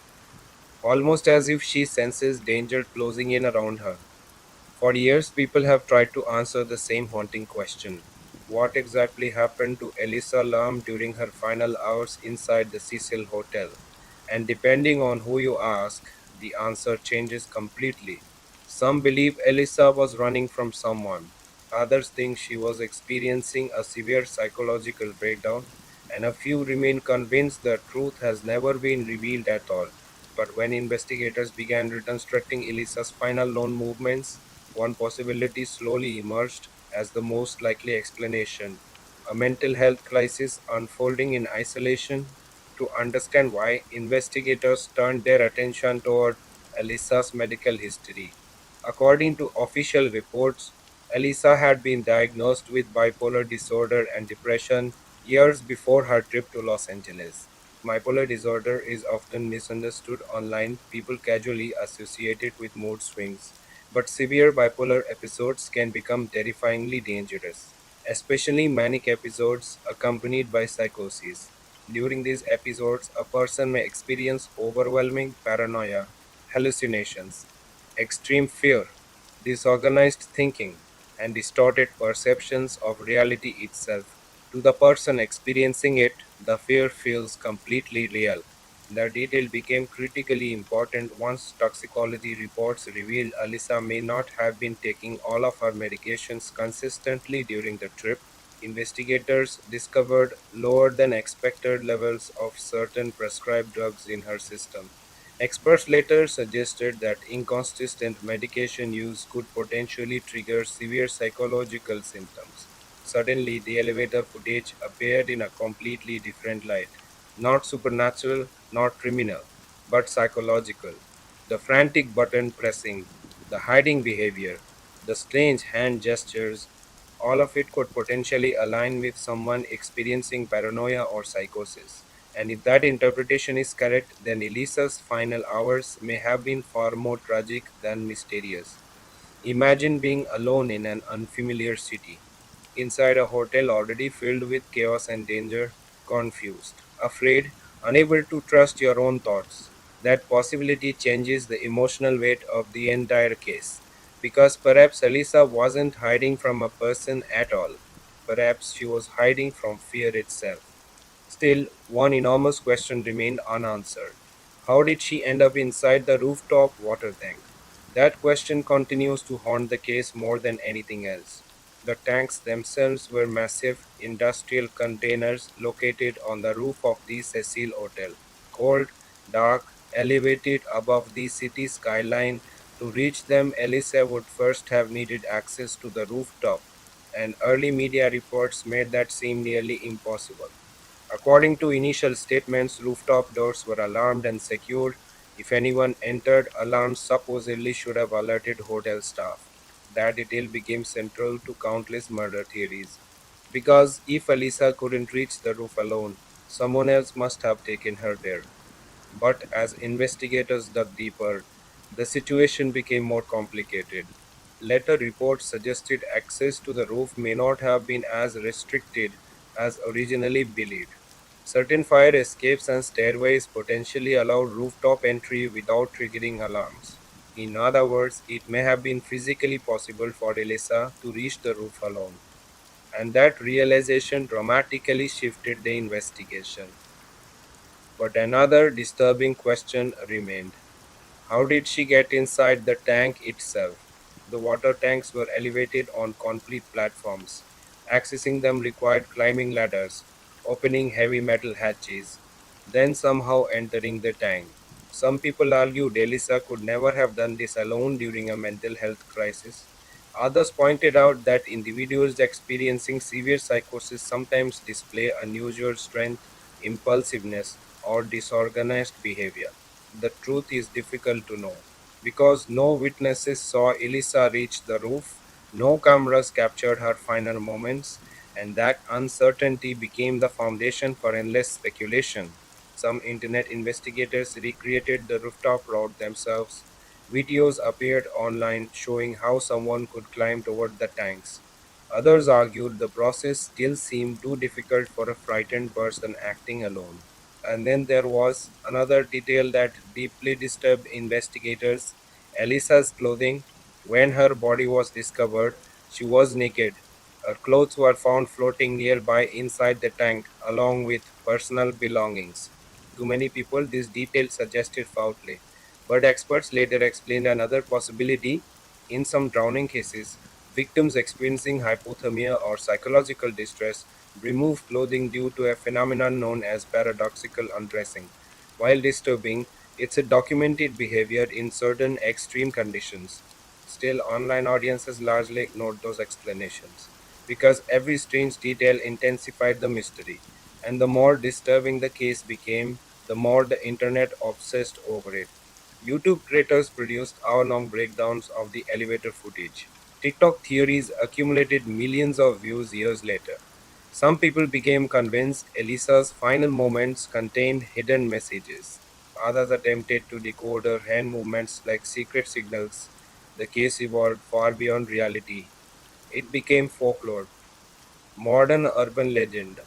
almost as if she senses danger closing in around her. For years, people have tried to answer the same haunting question: what exactly happened to Elisa Lam during her final hours inside the Cecil Hotel? And depending on who you ask, the answer changes completely. Some believe Elisa was running from someone, others think she was experiencing a severe psychological breakdown, and a few remain convinced the truth has never been revealed at all. But when investigators began reconstructing Elisa's final lone movements, one possibility slowly emerged as the most likely explanation: a mental health crisis unfolding in isolation. To understand why, investigators turned their attention toward Elisa's medical history. According to official reports, Elisa had been diagnosed with bipolar disorder and depression years before her trip to Los Angeles. Bipolar disorder is often misunderstood online. People casually associate it with mood swings, but severe bipolar episodes can become terrifyingly dangerous, especially manic episodes accompanied by psychosis. During these episodes, a person may experience overwhelming paranoia, hallucinations, extreme fear, disorganized thinking, and distorted perceptions of reality itself. To the person experiencing it, the fear feels completely real. The detail became critically important once toxicology reports revealed Alisa may not have been taking all of her medications consistently during the trip. Investigators discovered lower than expected levels of certain prescribed drugs in her system. Experts later suggested that inconsistent medication use could potentially trigger severe psychological symptoms. Suddenly, the elevator footage appeared in a completely different light: not supernatural, not criminal, but psychological. The frantic button pressing, the hiding behavior, the strange hand gestures, all of it could potentially align with someone experiencing paranoia or psychosis. And if that interpretation is correct, then Elisa's final hours may have been far more tragic than mysterious. Imagine being alone in an unfamiliar city, inside a hotel already filled with chaos and danger, confused, afraid, unable to trust your own thoughts. That possibility changes the emotional weight of the entire case. Because perhaps Elisa wasn't hiding from a person at all. Perhaps she was hiding from fear itself. Still, one enormous question remained unanswered. How did she end up inside the rooftop water tank? That question continues to haunt the case more than anything else. The tanks themselves were massive industrial containers located on the roof of the Cecil Hotel. Cold, dark, elevated above the city skyline. To reach them, Elisa would first have needed access to the rooftop, and early media reports made that seem nearly impossible. According to initial statements, rooftop doors were alarmed and secured. If anyone entered, alarms supposedly should have alerted hotel staff. That detail became central to countless murder theories. Because if Elisa couldn't reach the roof alone, someone else must have taken her there. But as investigators dug deeper, the situation became more complicated. Later reports suggested access to the roof may not have been as restricted as originally believed. Certain fire escapes and stairways potentially allowed rooftop entry without triggering alarms. In other words, it may have been physically possible for Elisa to reach the roof alone, and that realization dramatically shifted the investigation. But another disturbing question remained. How did she get inside the tank itself? The water tanks were elevated on concrete platforms. Accessing them required climbing ladders, opening heavy metal hatches, then somehow entering the tank. Some people argued Elisa could never have done this alone during a mental health crisis. Others pointed out that individuals experiencing severe psychosis sometimes display unusual strength, impulsiveness, or disorganized behavior. The truth is difficult to know because no witnesses saw Elisa reach the roof, no cameras captured her final moments, and that uncertainty became the foundation for endless speculation. Some internet investigators recreated the rooftop route themselves. Videos appeared online showing how someone could climb toward the tanks. Others argued the process still seemed too difficult for a frightened person acting alone. And then there was another detail that deeply disturbed investigators. Elisa's clothing. When her body was discovered, she was naked. Her clothes were found floating nearby inside the tank, along with personal belongings. To many people, this detail suggested foul play. But experts later explained another possibility. In some drowning cases, victims experiencing hypothermia or psychological distress remove clothing due to a phenomenon known as paradoxical undressing. While disturbing, it's a documented behavior in certain extreme conditions. Still, online audiences largely ignored those explanations because every strange detail intensified the mystery. And the more disturbing the case became, the more the internet obsessed over it. YouTube creators produced hour long breakdowns of the elevator footage. TikTok theories accumulated millions of views years later. Some people became convinced Elisa's final moments contained hidden messages. Others attempted to decode her hand movements like secret signals. The case evolved far beyond reality. It became folklore, modern urban legend,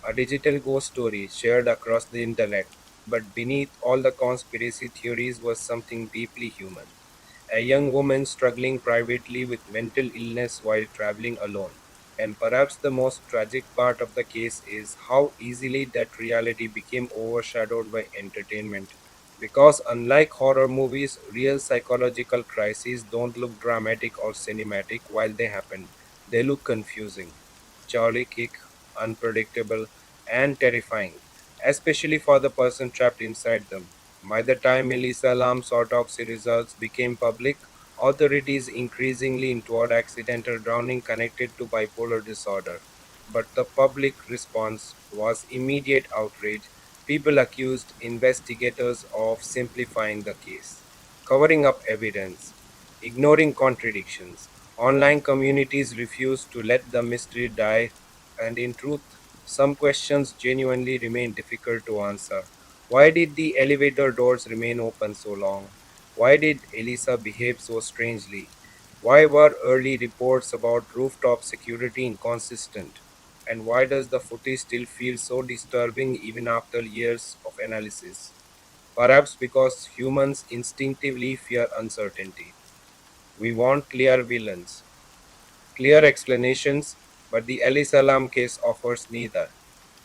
a digital ghost story shared across the internet. But beneath all the conspiracy theories was something deeply human. A young woman struggling privately with mental illness while traveling alone. And perhaps the most tragic part of the case is how easily that reality became overshadowed by entertainment. Because unlike horror movies, real psychological crises don't look dramatic or cinematic while they happen. They look confusing, chaotic, unpredictable, and terrifying, especially for the person trapped inside them. By the time Elisa Lam's autopsy results became public, authorities increasingly into accidental drowning connected to bipolar disorder. But the public response was immediate outrage. People accused investigators of simplifying the case, covering up evidence, ignoring contradictions. Online communities refused to let the mystery die, and in truth, some questions genuinely remain difficult to answer. Why did the elevator doors remain open so long? Why did Elisa behave so strangely? Why were early reports about rooftop security inconsistent? And why does the footage still feel so disturbing even after years of analysis? Perhaps because humans instinctively fear uncertainty. We want clear villains, clear explanations, but the Elisa Lam case offers neither.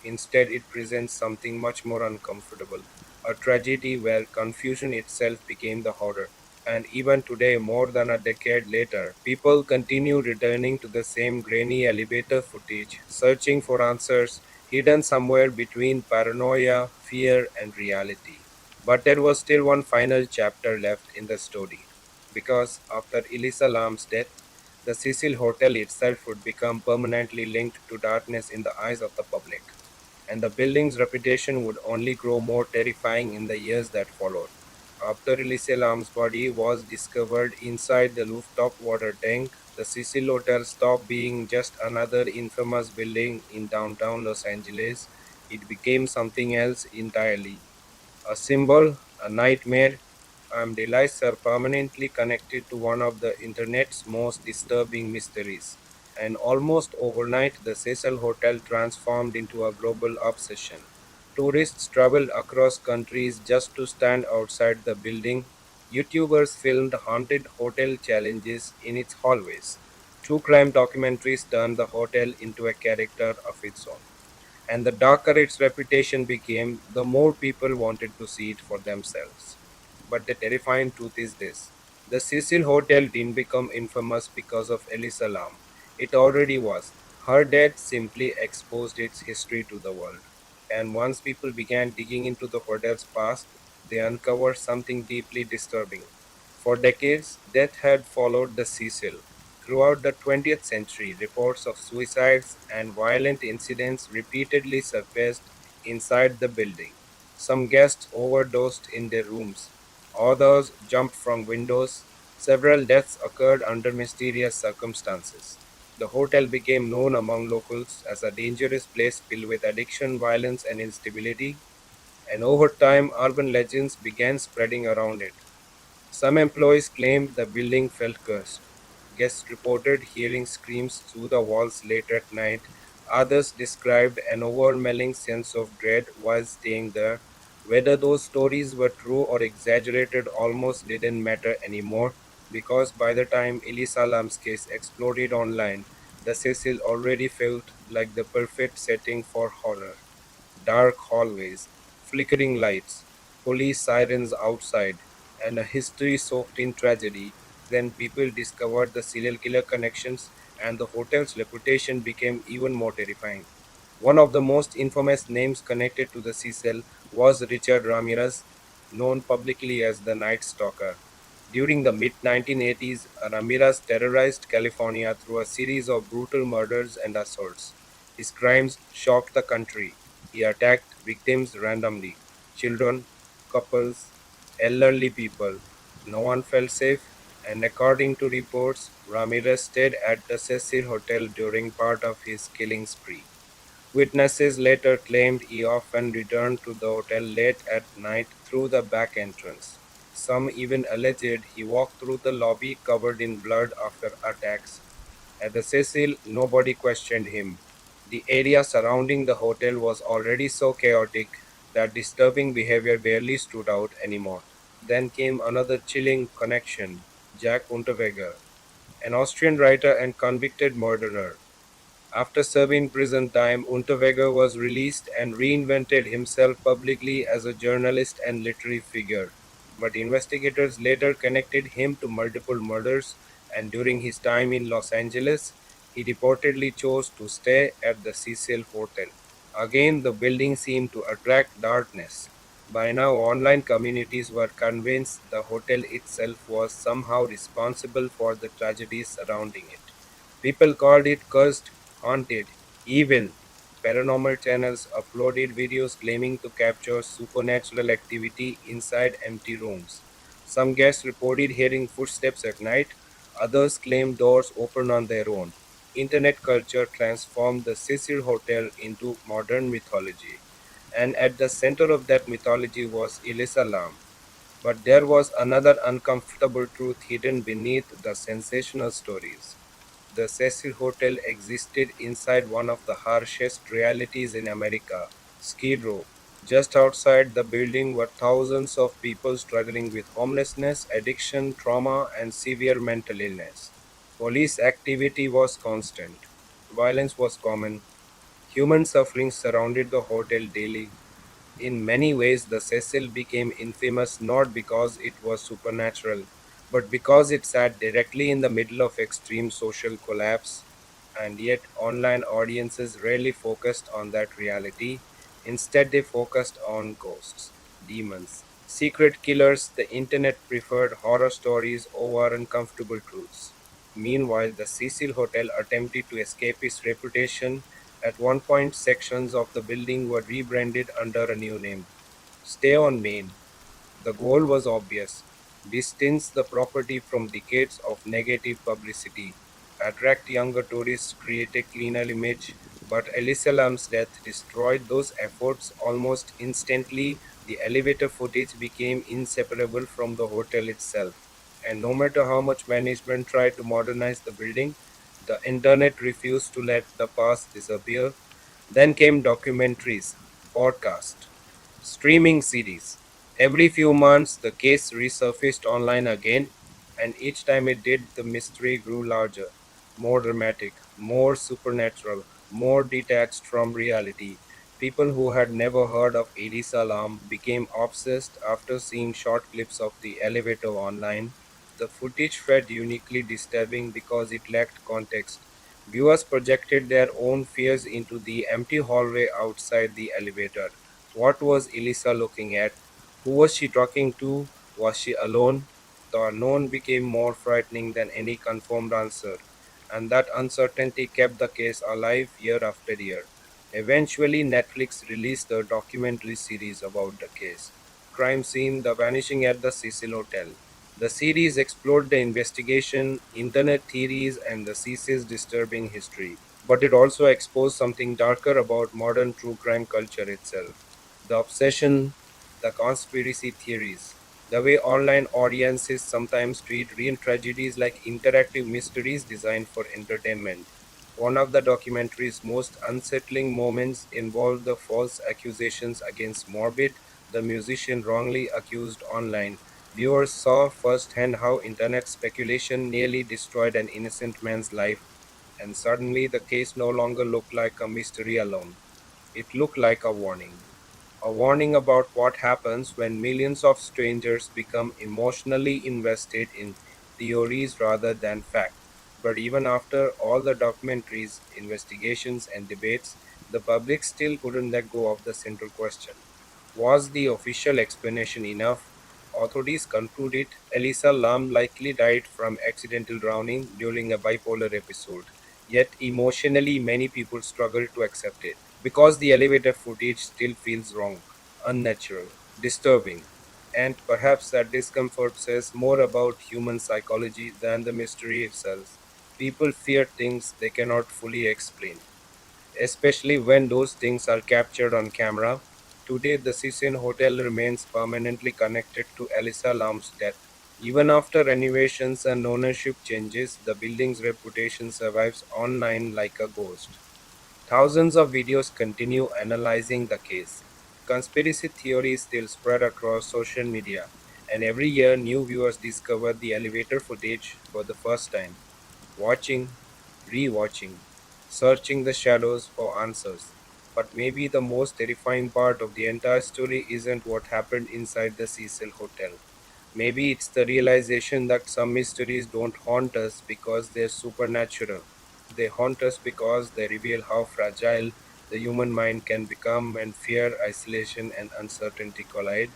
Instead, it presents something much more uncomfortable. a tragedy where confusion itself became the horror. And even today, more than a decade later, people continue returning to the same grainy elevator footage, searching for answers hidden somewhere between paranoia, fear, and reality. But there was still one final chapter left in the story, because after Elisa Lam's death, the Cecil Hotel itself would become permanently linked to darkness in the eyes of the public, and the building's reputation would only grow more terrifying in the years that followed. After Elise Lam's body was discovered inside the rooftop water tank, the Cecil Hotel stopped being just another infamous building in downtown Los Angeles. It became something else entirely, a symbol, a nightmare, and delights are permanently connected to one of the internet's most disturbing mysteries. And almost overnight, the Cecil Hotel transformed into a global obsession. Tourists traveled across countries just to stand outside the building. YouTubers filmed haunted hotel challenges in its hallways. True crime documentaries turned the hotel into a character of its own. And the darker its reputation became, the more people wanted to see it for themselves. But the terrifying truth is this: the Cecil Hotel didn't become infamous because of Elisa Lam. It already was. Her death simply exposed its history to the world. And once people began digging into the hotel's past, they uncovered something deeply disturbing. For decades, death had followed the Cecil. Throughout the 20th century, reports of suicides and violent incidents repeatedly surfaced inside the building. Some guests overdosed in their rooms, others jumped from windows. Several deaths occurred under mysterious circumstances. The hotel became known among locals as a dangerous place filled with addiction, violence, and instability, and over time, urban legends began spreading around it. Some employees claimed the building felt cursed. Guests reported hearing screams through the walls late at night. Others described an overwhelming sense of dread while staying there. Whether those stories were true or exaggerated almost didn't matter anymore, because by the time Elisa Lam's case exploded online, the Cecil already felt like the perfect setting for horror. Dark hallways, flickering lights, police sirens outside, and a history soaked in tragedy. Then people discovered the serial killer connections, and the hotel's reputation became even more terrifying. One of the most infamous names connected to the Cecil was Richard Ramirez, known publicly as the Night Stalker. During the mid 1980s, Ramirez terrorized California through a series of brutal murders and assaults. His crimes shocked the country. He attacked victims randomly: children, couples, elderly people. No one felt safe, and according to reports, Ramirez stayed at the Cecil Hotel during part of his killing spree. Witnesses later claimed he often returned to the hotel late at night through the back entrance. Some even alleged he walked through the lobby covered in blood after attacks. At the Cecil, nobody questioned him. The area surrounding the hotel was already so chaotic that disturbing behavior barely stood out anymore. Then came another chilling connection: Jack Unterweger, an Austrian writer and convicted murderer. After serving prison time, Unterweger was released and reinvented himself publicly as a journalist and literary figure. But investigators later connected him to multiple murders, and during his time in Los Angeles, he reportedly chose to stay at the Cecil Hotel. Again, the building seemed to attract darkness. By now, online communities were convinced the hotel itself was somehow responsible for the tragedies surrounding it. People called it cursed, haunted, evil. Paranormal channels uploaded videos claiming to capture supernatural activity inside empty rooms. Some guests reported hearing footsteps at night, others claimed doors opened on their own. Internet culture transformed the Cecil Hotel into modern mythology, and at the center of that mythology was Elisa Lam. But there was another uncomfortable truth hidden beneath the sensational stories. The Cecil Hotel existed inside one of the harshest realities in America, Skid Row. Just outside the building were thousands of people struggling with homelessness, addiction, trauma, and severe mental illness. Police activity was constant. Violence was common. Human suffering surrounded the hotel daily. In many ways, the Cecil became infamous not because it was supernatural, but because it sat directly in the middle of extreme social collapse. And yet, online audiences rarely focused on that reality. Instead, they focused on ghosts, demons, secret killers. The internet preferred horror stories over uncomfortable truths. Meanwhile, the Cecil Hotel attempted to escape its reputation. At one point, sections of the building were rebranded under a new name. Stay on Main. The goal was obvious: distance the property from decades of negative publicity, attract younger tourists, create a cleaner image. But Elisa Lam's death destroyed those efforts almost instantly. The elevator footage became inseparable from the hotel itself. And no matter how much management tried to modernize the building, the internet refused to let the past disappear. Then came documentaries, podcasts, streaming series. Every few months, the case resurfaced online again, and each time it did, the mystery grew larger, more dramatic, more supernatural, more detached from reality. People who had never heard of Elisa Lam became obsessed after seeing short clips of the elevator online. The footage felt uniquely disturbing because it lacked context. Viewers projected their own fears into the empty hallway outside the elevator. What was Elisa looking at? Who was she talking to? Was she alone? The unknown became more frightening than any confirmed answer, and that uncertainty kept the case alive year after year. Eventually, Netflix released a documentary series about the case, Crime Scene: The Vanishing at the Cecil Hotel. The series explored the investigation, internet theories, and the Cecil's disturbing history. But it also exposed something darker about modern true crime culture itself: the obsession, the conspiracy theories, the way online audiences sometimes treat real tragedies like interactive mysteries designed for entertainment. One of the documentary's most unsettling moments involved the false accusations against Morbid, the musician wrongly accused online. Viewers saw firsthand how internet speculation nearly destroyed an innocent man's life, and suddenly the case no longer looked like a mystery alone. It looked like a warning about what happens when millions of strangers become emotionally invested in theories rather than fact. But even after all the documentaries, investigations, and debates, the public still couldn't let go of the central question: was the official explanation enough? Authorities concluded Elisa Lam likely died from accidental drowning during a bipolar episode. Yet emotionally, many people struggle to accept it because the elevator footage still feels wrong, unnatural, disturbing, and perhaps that discomfort says more about human psychology than the mystery itself. People fear things they cannot fully explain, especially when those things are captured on camera. Today, the Cecil Hotel remains permanently connected to Elisa Lam's death. Even after renovations and ownership changes, the building's reputation survives online like a ghost. Thousands of videos continue analyzing the case. Conspiracy theories still spread across social media, and every year new viewers discover the elevator footage for the first time, watching, re-watching, searching the shadows for answers. But maybe the most terrifying part of the entire story isn't what happened inside the Cecil Hotel. Maybe it's the realization that some mysteries don't haunt us because they're supernatural. They haunt us because they reveal how fragile the human mind can become when fear, isolation, and uncertainty collide.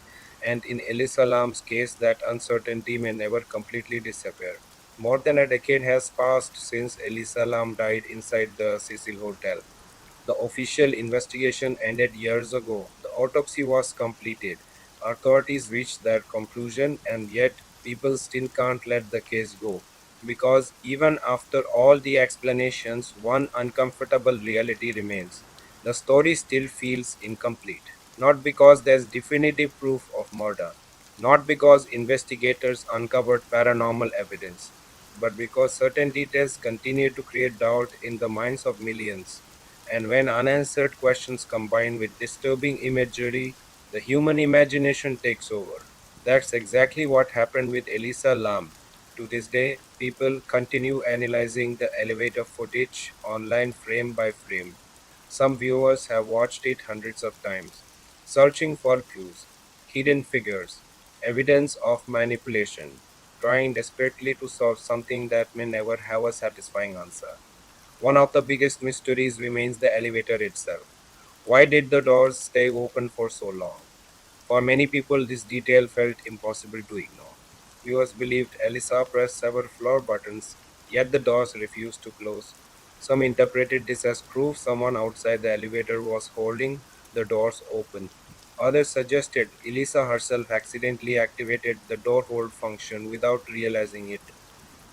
And in Elisa Lam's case, that uncertainty may never completely disappear. More than a decade has passed since Elisa Lam died inside the Cecil Hotel. The official investigation ended years ago. The autopsy was completed. Authorities reached their conclusion, and yet people still can't let the case go. Because even after all the explanations, one uncomfortable reality remains: the story still feels incomplete. Not because there's definitive proof of murder, not because investigators uncovered paranormal evidence, but because certain details continue to create doubt in the minds of millions. And when unanswered questions combine with disturbing imagery, the human imagination takes over. That's exactly what happened with Elisa Lam. To this day, people continue analyzing the elevator footage online frame by frame. Some viewers have watched it hundreds of times. searching for clues, hidden figures, evidence of manipulation, trying desperately to solve something that may never have a satisfying answer. One of the biggest mysteries remains the elevator itself. Why did the doors stay open for so long? For many people, this detail felt impossible to ignore. Viewers believed Elisa pressed several floor buttons, yet the doors refused to close. Some interpreted this as proof someone outside the elevator was holding the doors open. Others suggested Elisa herself accidentally activated the door hold function without realizing it.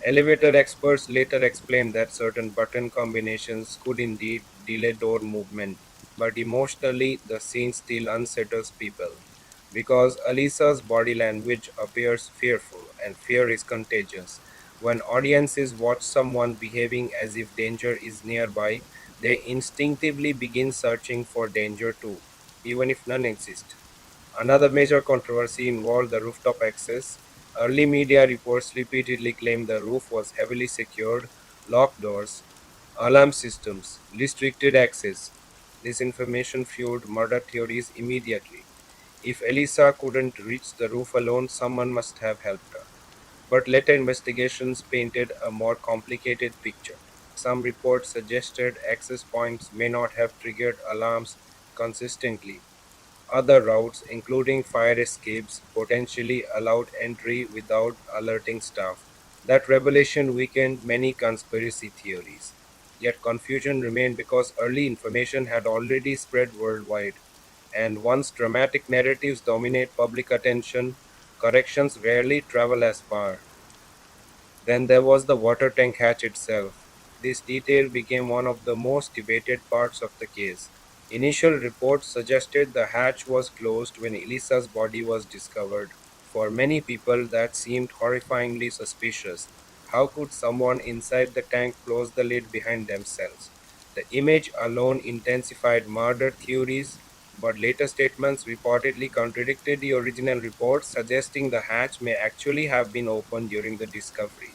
Elevator experts later explained that certain button combinations could indeed delay door movement, but emotionally, the scene still unsettles people. Because Alisa's body language appears fearful, and fear is contagious. When audiences watch someone behaving as if danger is nearby, they instinctively begin searching for danger too, even if none exists. Another major controversy involved the rooftop access. Early media reports repeatedly claimed the roof was heavily secured, locked doors, alarm systems, restricted access. This information fueled murder theories immediately. If Elisa couldn't reach the roof alone, someone must have helped her. But later investigations painted a more complicated picture. Some reports suggested access points may not have triggered alarms consistently. Other routes, including fire escapes, potentially allowed entry without alerting staff. That revelation weakened many conspiracy theories. Yet confusion remained because early information had already spread worldwide. And once dramatic narratives dominate public attention, corrections rarely travel as far. Then there was the water tank hatch itself. This detail became one of the most debated parts of the case. Initial reports suggested the hatch was closed when Elisa's body was discovered. For many people, that seemed horrifyingly suspicious. How could someone inside the tank close the lid behind themselves? The image alone intensified murder theories, but later statements reportedly contradicted the original report, suggesting the hatch may actually have been opened during the discovery.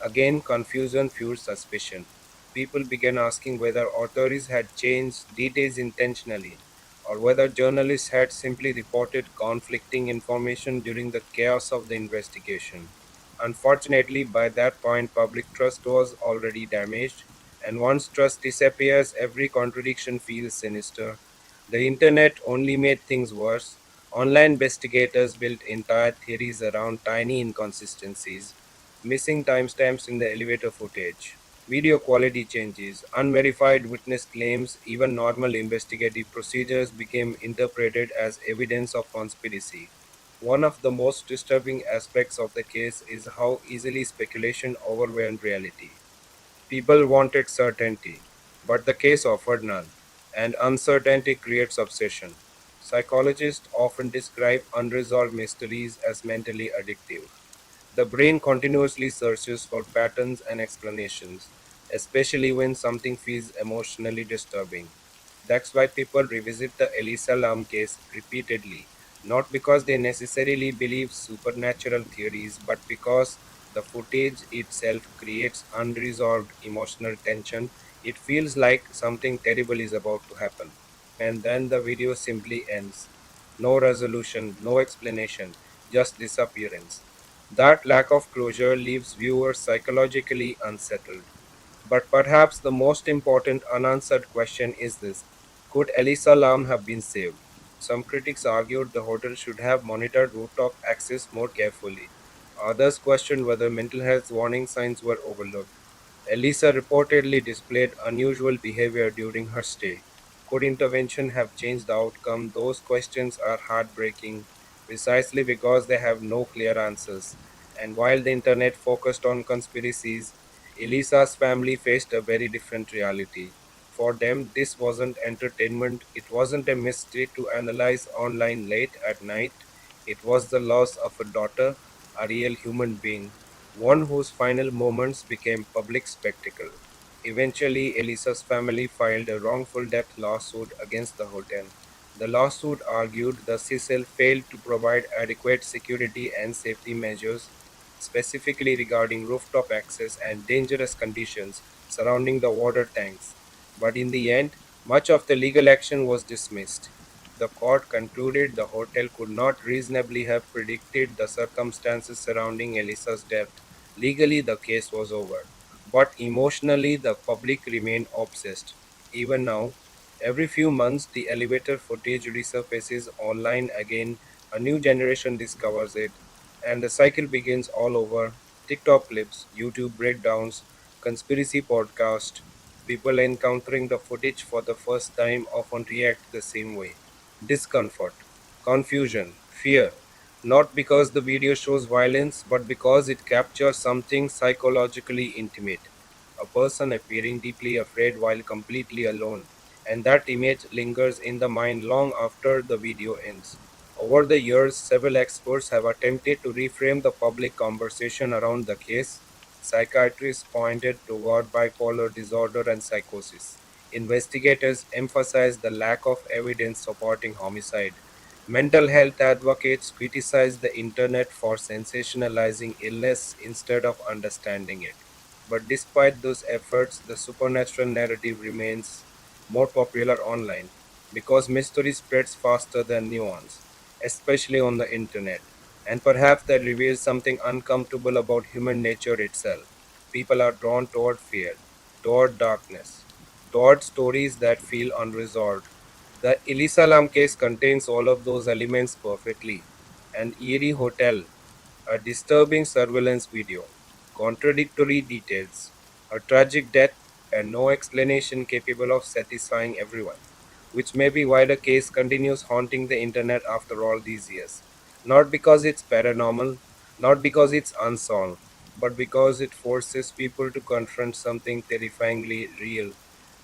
Again, confusion fueled suspicion. People began asking whether authorities had changed details intentionally, or whether journalists had simply reported conflicting information during the chaos of the investigation. Unfortunately, by that point, public trust was already damaged, and once trust disappears, every contradiction feels sinister. The internet only made things worse. Online investigators built entire theories around tiny inconsistencies, missing timestamps in the elevator footage, video quality changes, unverified witness claims, even normal investigative procedures became interpreted as evidence of conspiracy. One of the most disturbing aspects of the case is how easily speculation overwhelmed reality. People wanted certainty, but the case offered none, and uncertainty creates obsession. Psychologists often describe unresolved mysteries as mentally addictive. The brain continuously searches for patterns and explanations, especially when something feels emotionally disturbing. That's why people revisit the Elisa Lam case repeatedly, not because they necessarily believe supernatural theories, but because the footage itself creates unresolved emotional tension. It feels like something terrible is about to happen. And then the video simply ends. No resolution, no explanation, just disappearance. That lack of closure leaves viewers psychologically unsettled. But perhaps the most important unanswered question is this: could Elisa Lam have been saved? Some critics argued the hotel should have monitored rooftop access more carefully. Others questioned whether mental health warning signs were overlooked. Elisa reportedly displayed unusual behavior during her stay. Could intervention have changed the outcome? Those questions are heartbreaking precisely because they have no clear answers. And while the internet focused on conspiracies, Elisa's family faced a very different reality. For them, this wasn't entertainment, it wasn't a mystery to analyze online late at night. It was the loss of a daughter, a real human being, one whose final moments became public spectacle. Eventually, Elisa's family filed a wrongful death lawsuit against the hotel. The lawsuit argued the Cecil failed to provide adequate security and safety measures, specifically regarding rooftop access and dangerous conditions surrounding the water tanks. But in the end, much of the legal action was dismissed. the court concluded the hotel could not reasonably have predicted the circumstances surrounding Elisa's death. Legally, the case was over, but emotionally, the public remained obsessed. Even now, every few months, the elevator footage resurfaces online again, a new generation discovers it, and the cycle begins all over. TikTok clips, YouTube breakdowns, conspiracy podcast, people encountering the footage for the first time often react the same way: discomfort, confusion, fear, not because the video shows violence, but because it captures something psychologically intimate. A person appearing deeply afraid while completely alone, and that image lingers in the mind long after the video ends. Over the years, several experts have attempted to reframe the public conversation around the case. Psychiatrists pointed toward bipolar disorder and psychosis. Investigators emphasized the lack of evidence supporting homicide. Mental health advocates criticized the internet for sensationalizing illness instead of understanding it. But despite those efforts, the supernatural narrative remains more popular online because mystery spreads faster than nuance, especially on the internet. And perhaps that reveals something uncomfortable about human nature itself. People are drawn toward fear, toward darkness, toward stories that feel unresolved. The Elisa Lam case contains all of those elements perfectly. An eerie hotel, a disturbing surveillance video, contradictory details, a tragic death, and no explanation capable of satisfying everyone, which may be why the case continues haunting the internet after all these years. Not because it's paranormal, not because it's unsolved, but because it forces people to confront something terrifyingly real: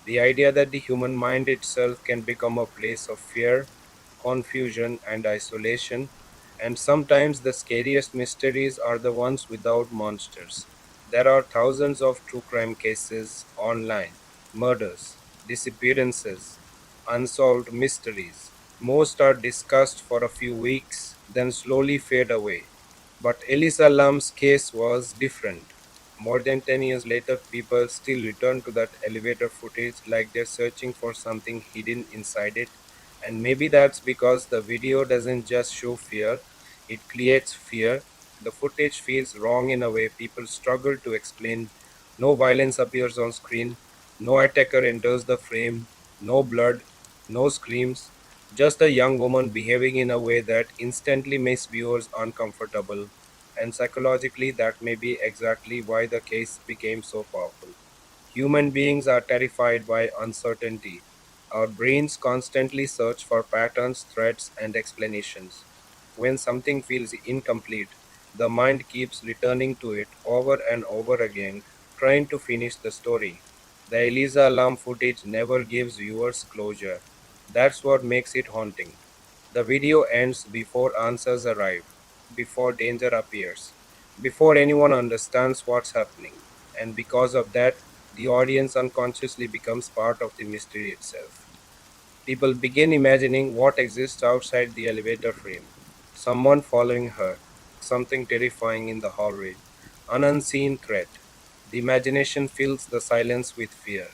the idea that the human mind itself can become a place of fear, confusion, and isolation. And sometimes the scariest mysteries are the ones without monsters. There are thousands of true crime cases online: murders, disappearances, unsolved mysteries. Most are discussed for a few weeks, then slowly fade away. But Elisa Lam's case was different. More than 10 years later, people still return to that elevator footage like they're searching for something hidden inside it. And maybe that's because the video doesn't just show fear, it creates fear. The footage feels wrong in a way people struggle to explain. No violence appears on screen, no attacker enters the frame, no blood, no screams, just a young woman behaving in a way that instantly makes viewers uncomfortable. And psychologically, that may be exactly why the case became so powerful. Human beings are terrified by uncertainty. Our brains constantly search for patterns, threats, and explanations. When something feels incomplete, the mind keeps returning to it over and over again, trying to finish the story. The Elisa alarm footage never gives viewers closure. That's what makes it haunting. The video ends before answers arrive, before danger appears, before anyone understands what's happening. And because of that, the audience unconsciously becomes part of the mystery itself. People begin imagining what exists outside the elevator frame: someone following her, something terrifying in the hallway, an unseen threat. The imagination fills the silence with fear,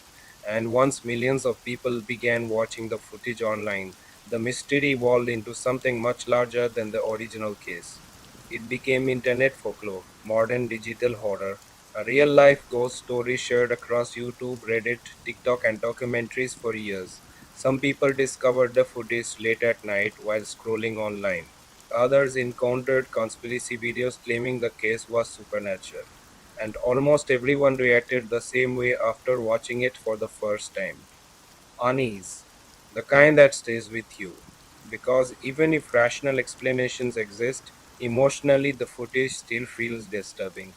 and once millions of people began watching the footage online, the mystery evolved into something much larger than the original case. It became internet folklore, modern digital horror, a real life ghost story shared across YouTube, Reddit, TikTok, and documentaries for years. Some people discovered the footage late at night while scrolling online. Others encountered conspiracy videos claiming the case was supernatural. And almost everyone reacted the same way after watching it for the first time: unease, the kind that stays with you. Because even if rational explanations exist, emotionally the footage still feels disturbing.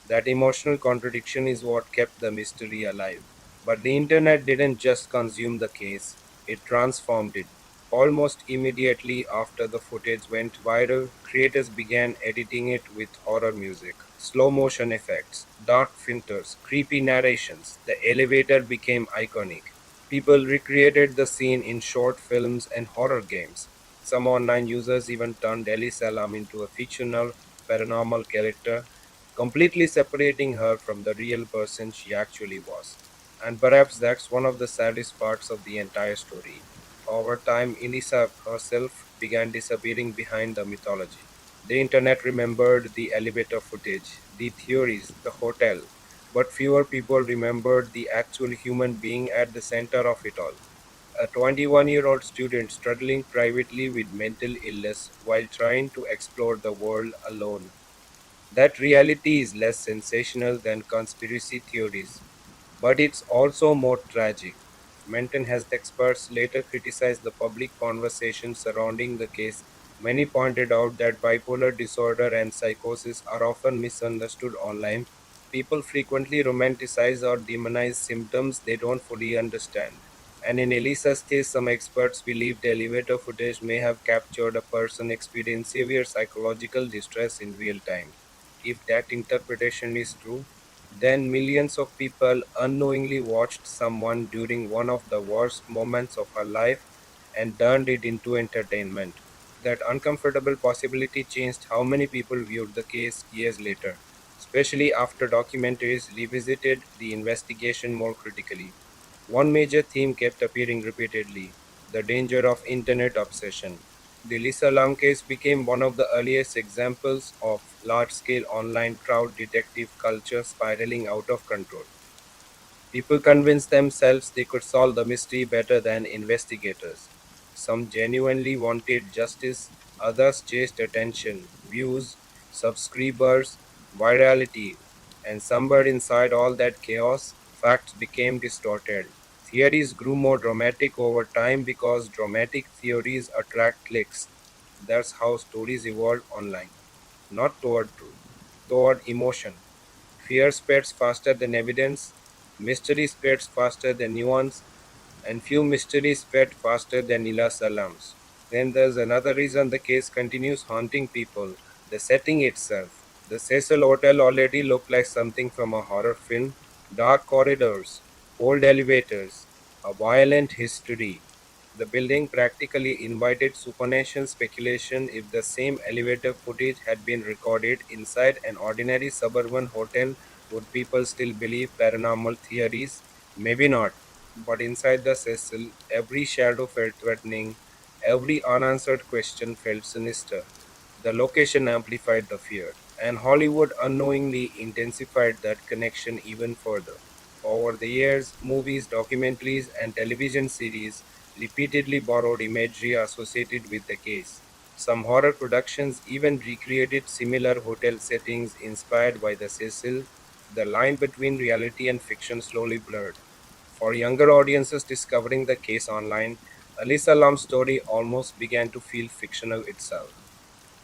That emotional contradiction is what kept the mystery alive. But the internet didn't just consume the case, it transformed it. Almost immediately after the footage went viral, creators began editing it with horror music, slow motion effects, dark filters, creepy narrations. The elevator became iconic. People recreated the scene in short films and horror games. Some online users even turned Elisa Lam into a fictional paranormal character, completely separating her from the real person she actually was. And perhaps that's one of the saddest parts of the entire story. Over time, Elisa herself began disappearing behind the mythology. The internet remembered the elevator footage, the theories, the hotel, but fewer people remembered the actual human being at the center of it all. A 21-year-old student struggling privately with mental illness while trying to explore the world alone. That reality is less sensational than conspiracy theories, but it's also more tragic. Mental health experts later criticized the public conversation surrounding the case. Many pointed out that bipolar disorder and psychosis are often misunderstood online. People frequently romanticize or demonize symptoms they don't fully understand. And in Elisa's case, some experts believe the elevator footage may have captured a person experiencing severe psychological distress in real time. If that interpretation is true, then millions of people unknowingly watched someone during one of the worst moments of her life and turned it into entertainment. That uncomfortable possibility changed how many people viewed the case years later, especially after documentaries revisited the investigation more critically. One major theme kept appearing repeatedly: the danger of internet obsession. The Elisa Lam case became one of the earliest examples of large scale online crowd detective culture spiraling out of control. People convinced themselves they could solve the mystery better than investigators. Some genuinely wanted justice, others chased attention, views, subscribers, virality, and somewhere inside all that chaos, facts became distorted. Theories grew more dramatic over time because dramatic theories attract clicks. That's how stories evolve online, not toward truth, toward emotion. Fear spreads faster than evidence, mystery spreads faster than nuance, and few mysteries spread faster than Elisa Lam's. Then there's another reason the case continues haunting people: the setting itself. The Cecil Hotel already looked like something from a horror film: dark corridors, old elevators, a violent history. The building practically invited supernatural speculation. If the same elevator footage had been recorded inside an ordinary suburban hotel, would people still believe paranormal theories? Maybe not. But inside the Cecil, every shadow felt threatening, every unanswered question felt sinister. The location amplified the fear, and Hollywood unknowingly intensified that connection even further. Over the years, movies, documentaries, and television series repeatedly borrowed imagery associated with the case. Some horror productions even recreated similar hotel settings inspired by the Cecil. The line between reality and fiction slowly blurred. For younger audiences discovering the case online, Elisa Lam's story almost began to feel fictional itself.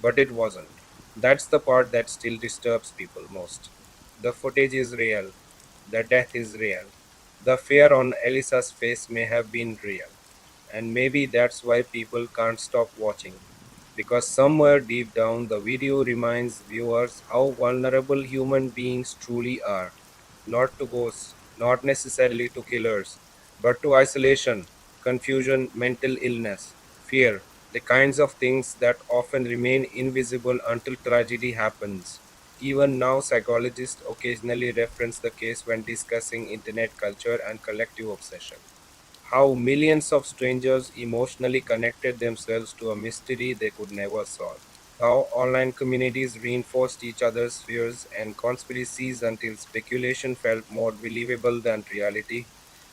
But it wasn't. That's the part that still disturbs people most. The footage is real. The death is real. The fear on Elisa's face may have been real. And maybe that's why people can't stop watching. Because somewhere deep down, the video reminds viewers how vulnerable human beings truly are. Not to ghosts, not necessarily to killers, but to isolation, confusion, mental illness, fear, the kinds of things that often remain invisible until tragedy happens. Even now, psychologists occasionally reference the case when discussing internet culture and collective obsession. How millions of strangers emotionally connected themselves to a mystery they could never solve. How online communities reinforced each other's fears and conspiracies until speculation felt more believable than reality.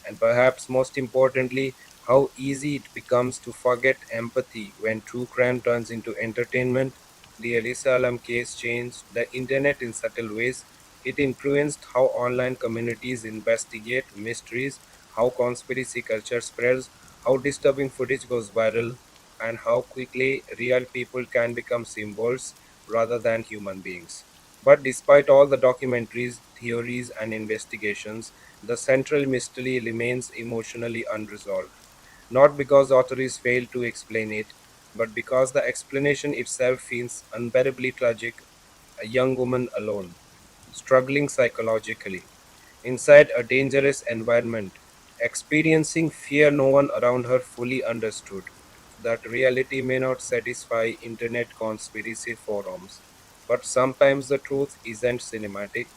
And perhaps most importantly, how easy it becomes to forget empathy when true crime turns into entertainment. The Elisa Lam case changed the internet in subtle ways. It influenced how online communities investigate mysteries, how conspiracy culture spreads, how disturbing footage goes viral, and how quickly real people can become symbols rather than human beings. But despite all the documentaries, theories, and investigations, the central mystery remains emotionally unresolved. Not because authorities fail to explain it, but because the explanation itself feels unbearably tragic. A young woman alone, struggling psychologically, inside a dangerous environment, experiencing fear no one around her fully understood. That reality may not satisfy internet conspiracy forums, but sometimes the truth isn't cinematic,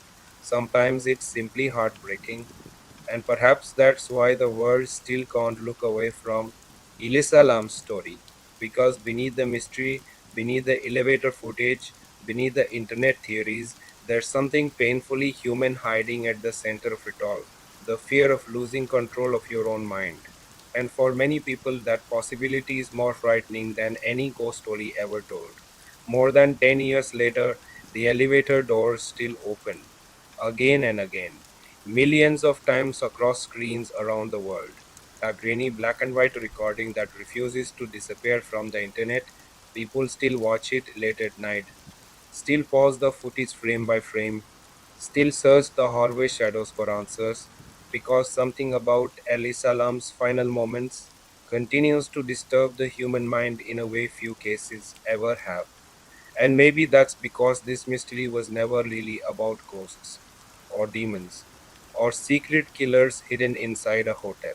sometimes it's simply heartbreaking, and perhaps that's why the world still can't look away from Elisa Lam's story, because beneath the mystery, beneath the elevator footage, beneath the internet theories, there's something painfully human hiding at the center of it all, the fear of losing control of your own mind. And for many people, that possibility is more frightening than any ghost story ever told. More than 10 years later, the elevator doors still open, again and again, millions of times across screens around the world. A grainy black and white recording that refuses to disappear from the internet. People still watch it late at night, still pause the footage frame by frame, still search the hallway shadows for answers, because something about Elisa Lam's final moments continues to disturb the human mind in a way few cases ever have. And maybe that's because this mystery was never really about ghosts, or demons, or secret killers hidden inside a hotel.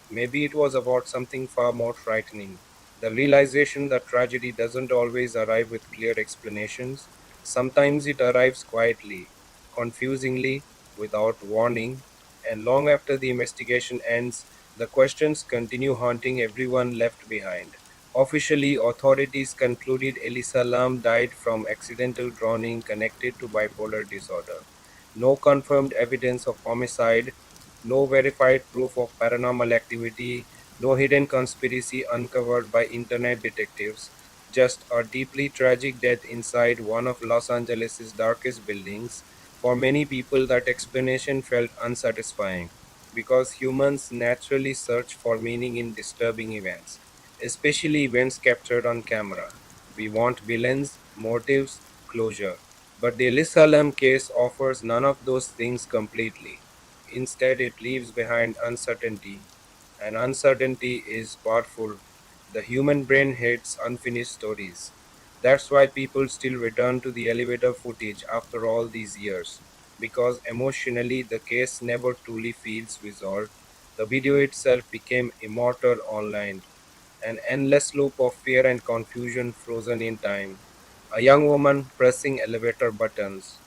Maybe it was about something far more frightening, the realization that tragedy doesn't always arrive with clear explanations. Sometimes it arrives quietly, confusingly, without warning, and long after the investigation ends, the questions continue haunting everyone left behind. Officially, authorities concluded Elisa Lam died from accidental drowning connected to bipolar disorder. No confirmed evidence of homicide, no verified proof of paranormal activity, no hidden conspiracy uncovered by internet detectives, just a deeply tragic death inside one of Los Angeles' darkest buildings. For many people, that explanation felt unsatisfying because humans naturally search for meaning in disturbing events, especially events captured on camera. We want villains, motives, closure. But the Elisa Lam case offers none of those things completely. Instead, it leaves behind uncertainty, and uncertainty is powerful. The human brain hates unfinished stories. That's why people still return to the elevator footage after all these years, because emotionally the case never truly feels resolved. The video itself became immortal online, an endless loop of fear and confusion frozen in time. A young woman pressing elevator buttons,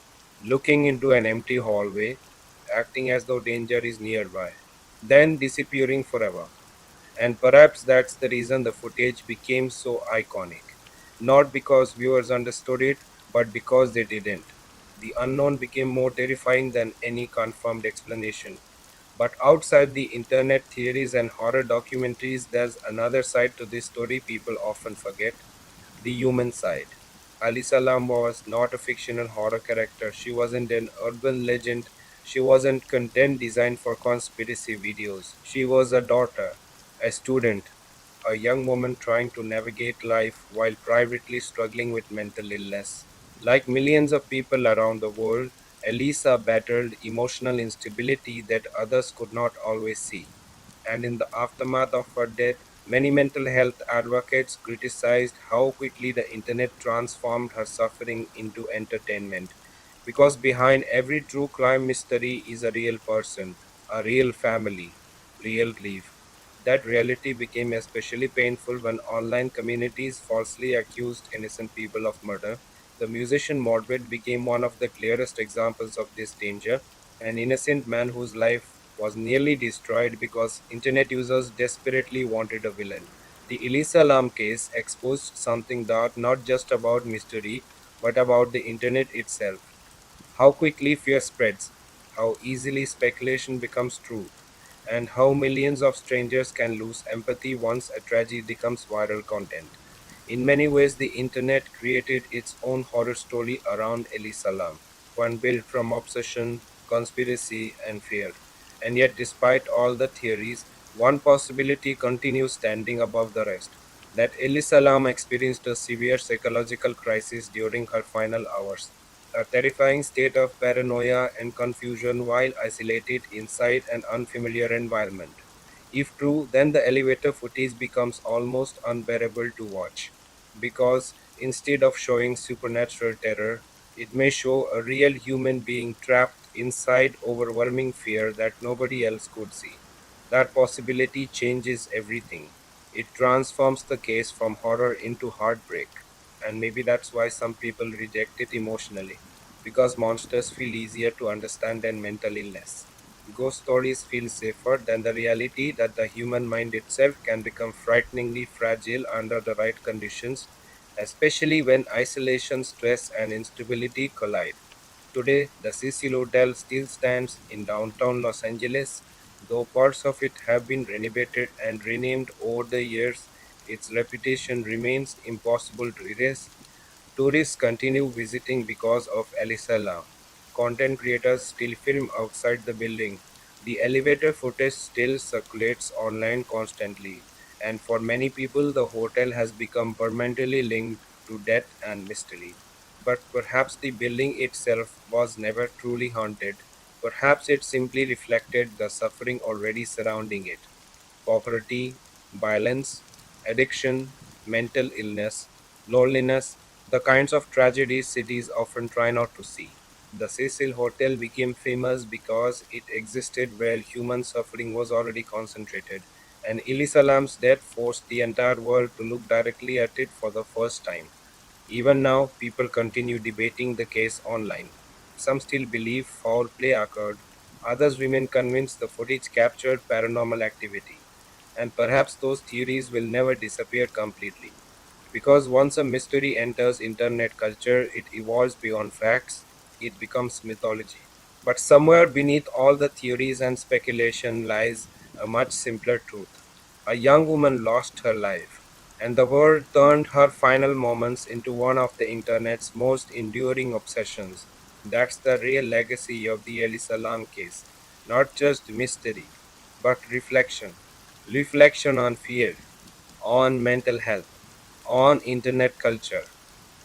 looking into an empty hallway, acting as though danger is nearby, then disappearing forever. And perhaps that's the reason the footage became so iconic. Not because viewers understood it, but because they didn't. The unknown became more terrifying than any confirmed explanation. But outside the internet theories and horror documentaries, there's another side to this story people often forget, the human side. Alisa Lam was not a fictional horror character. She wasn't an urban legend. She wasn't content designed for conspiracy videos. She was a daughter, a student, a young woman trying to navigate life while privately struggling with mental illness. Like millions of people around the world, Elisa battled emotional instability that others could not always see. And in the aftermath of her death, many mental health advocates criticized how quickly the internet transformed her suffering into entertainment. Because behind every true crime mystery is a real person, a real family, real grief. That reality became especially painful when online communities falsely accused innocent people of murder. The musician Mordred became one of the clearest examples of this danger, an innocent man whose life was nearly destroyed because internet users desperately wanted a villain. The Elisa Lam case exposed something dark not just about mystery but about the internet itself. How quickly fear spreads, how easily speculation becomes true, and how millions of strangers can lose empathy once a tragedy becomes viral content. In many ways, the internet created its own horror story around Elisa Lam, one built from obsession, conspiracy, and fear. And yet, despite all the theories, one possibility continues standing above the rest, that Elisa Lam experienced a severe psychological crisis during her final hours, a terrifying state of paranoia and confusion while isolated inside an unfamiliar environment. If true, then the elevator footage becomes almost unbearable to watch, because instead of showing supernatural terror, it may show a real human being trapped inside overwhelming fear that nobody else could see. That possibility changes everything. It transforms the case from horror into heartbreak. And maybe that's why some people reject it emotionally, because monsters feel easier to understand than mental illness. Ghost stories feel safer than the reality that the human mind itself can become frighteningly fragile under the right conditions, especially when isolation, stress, and instability collide. Today, the Cecil Hotel still stands in downtown Los Angeles. Though parts of it have been renovated and renamed over the years, its reputation remains impossible to erase. Tourists continue visiting because of Elisa Lam. Content creators still film outside the building. The elevator footage still circulates online constantly. And for many people, the hotel has become permanently linked to death and mystery. But perhaps the building itself was never truly haunted. Perhaps it simply reflected the suffering already surrounding it: poverty, violence, addiction, mental illness, loneliness, the kinds of tragedies cities often try not to see. The Cecil Hotel became famous because it existed where human suffering was already concentrated, and Elisa Lam's death forced the entire world to look directly at it for the first time. Even now, people continue debating the case online. Some still believe foul play occurred, others remain convinced the footage captured paranormal activity. And perhaps those theories will never disappear completely. Because once a mystery enters internet culture, it evolves beyond facts, it becomes mythology. But somewhere beneath all the theories and speculation lies a much simpler truth. A young woman lost her life, and the world turned her final moments into one of the internet's most enduring obsessions. That's the real legacy of the Elisa Lam case. Not just mystery, but reflection. Reflection on fear, on mental health, on internet culture,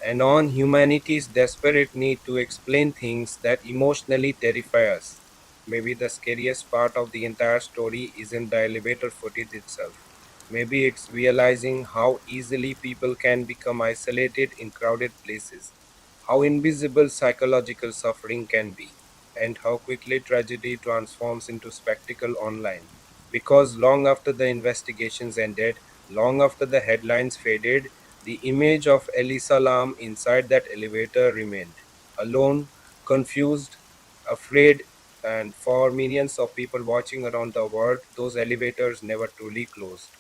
and on humanity's desperate need to explain things that emotionally terrify us. Maybe the scariest part of the entire story isn't the elevator footage itself. Maybe it's realizing how easily people can become isolated in crowded places, how invisible psychological suffering can be, and how quickly tragedy transforms into spectacle online. Because long after the investigations ended, long after the headlines faded, the image of Elisa Lam inside that elevator remained. Alone, confused, afraid, and for millions of people watching around the world, those elevators never truly closed.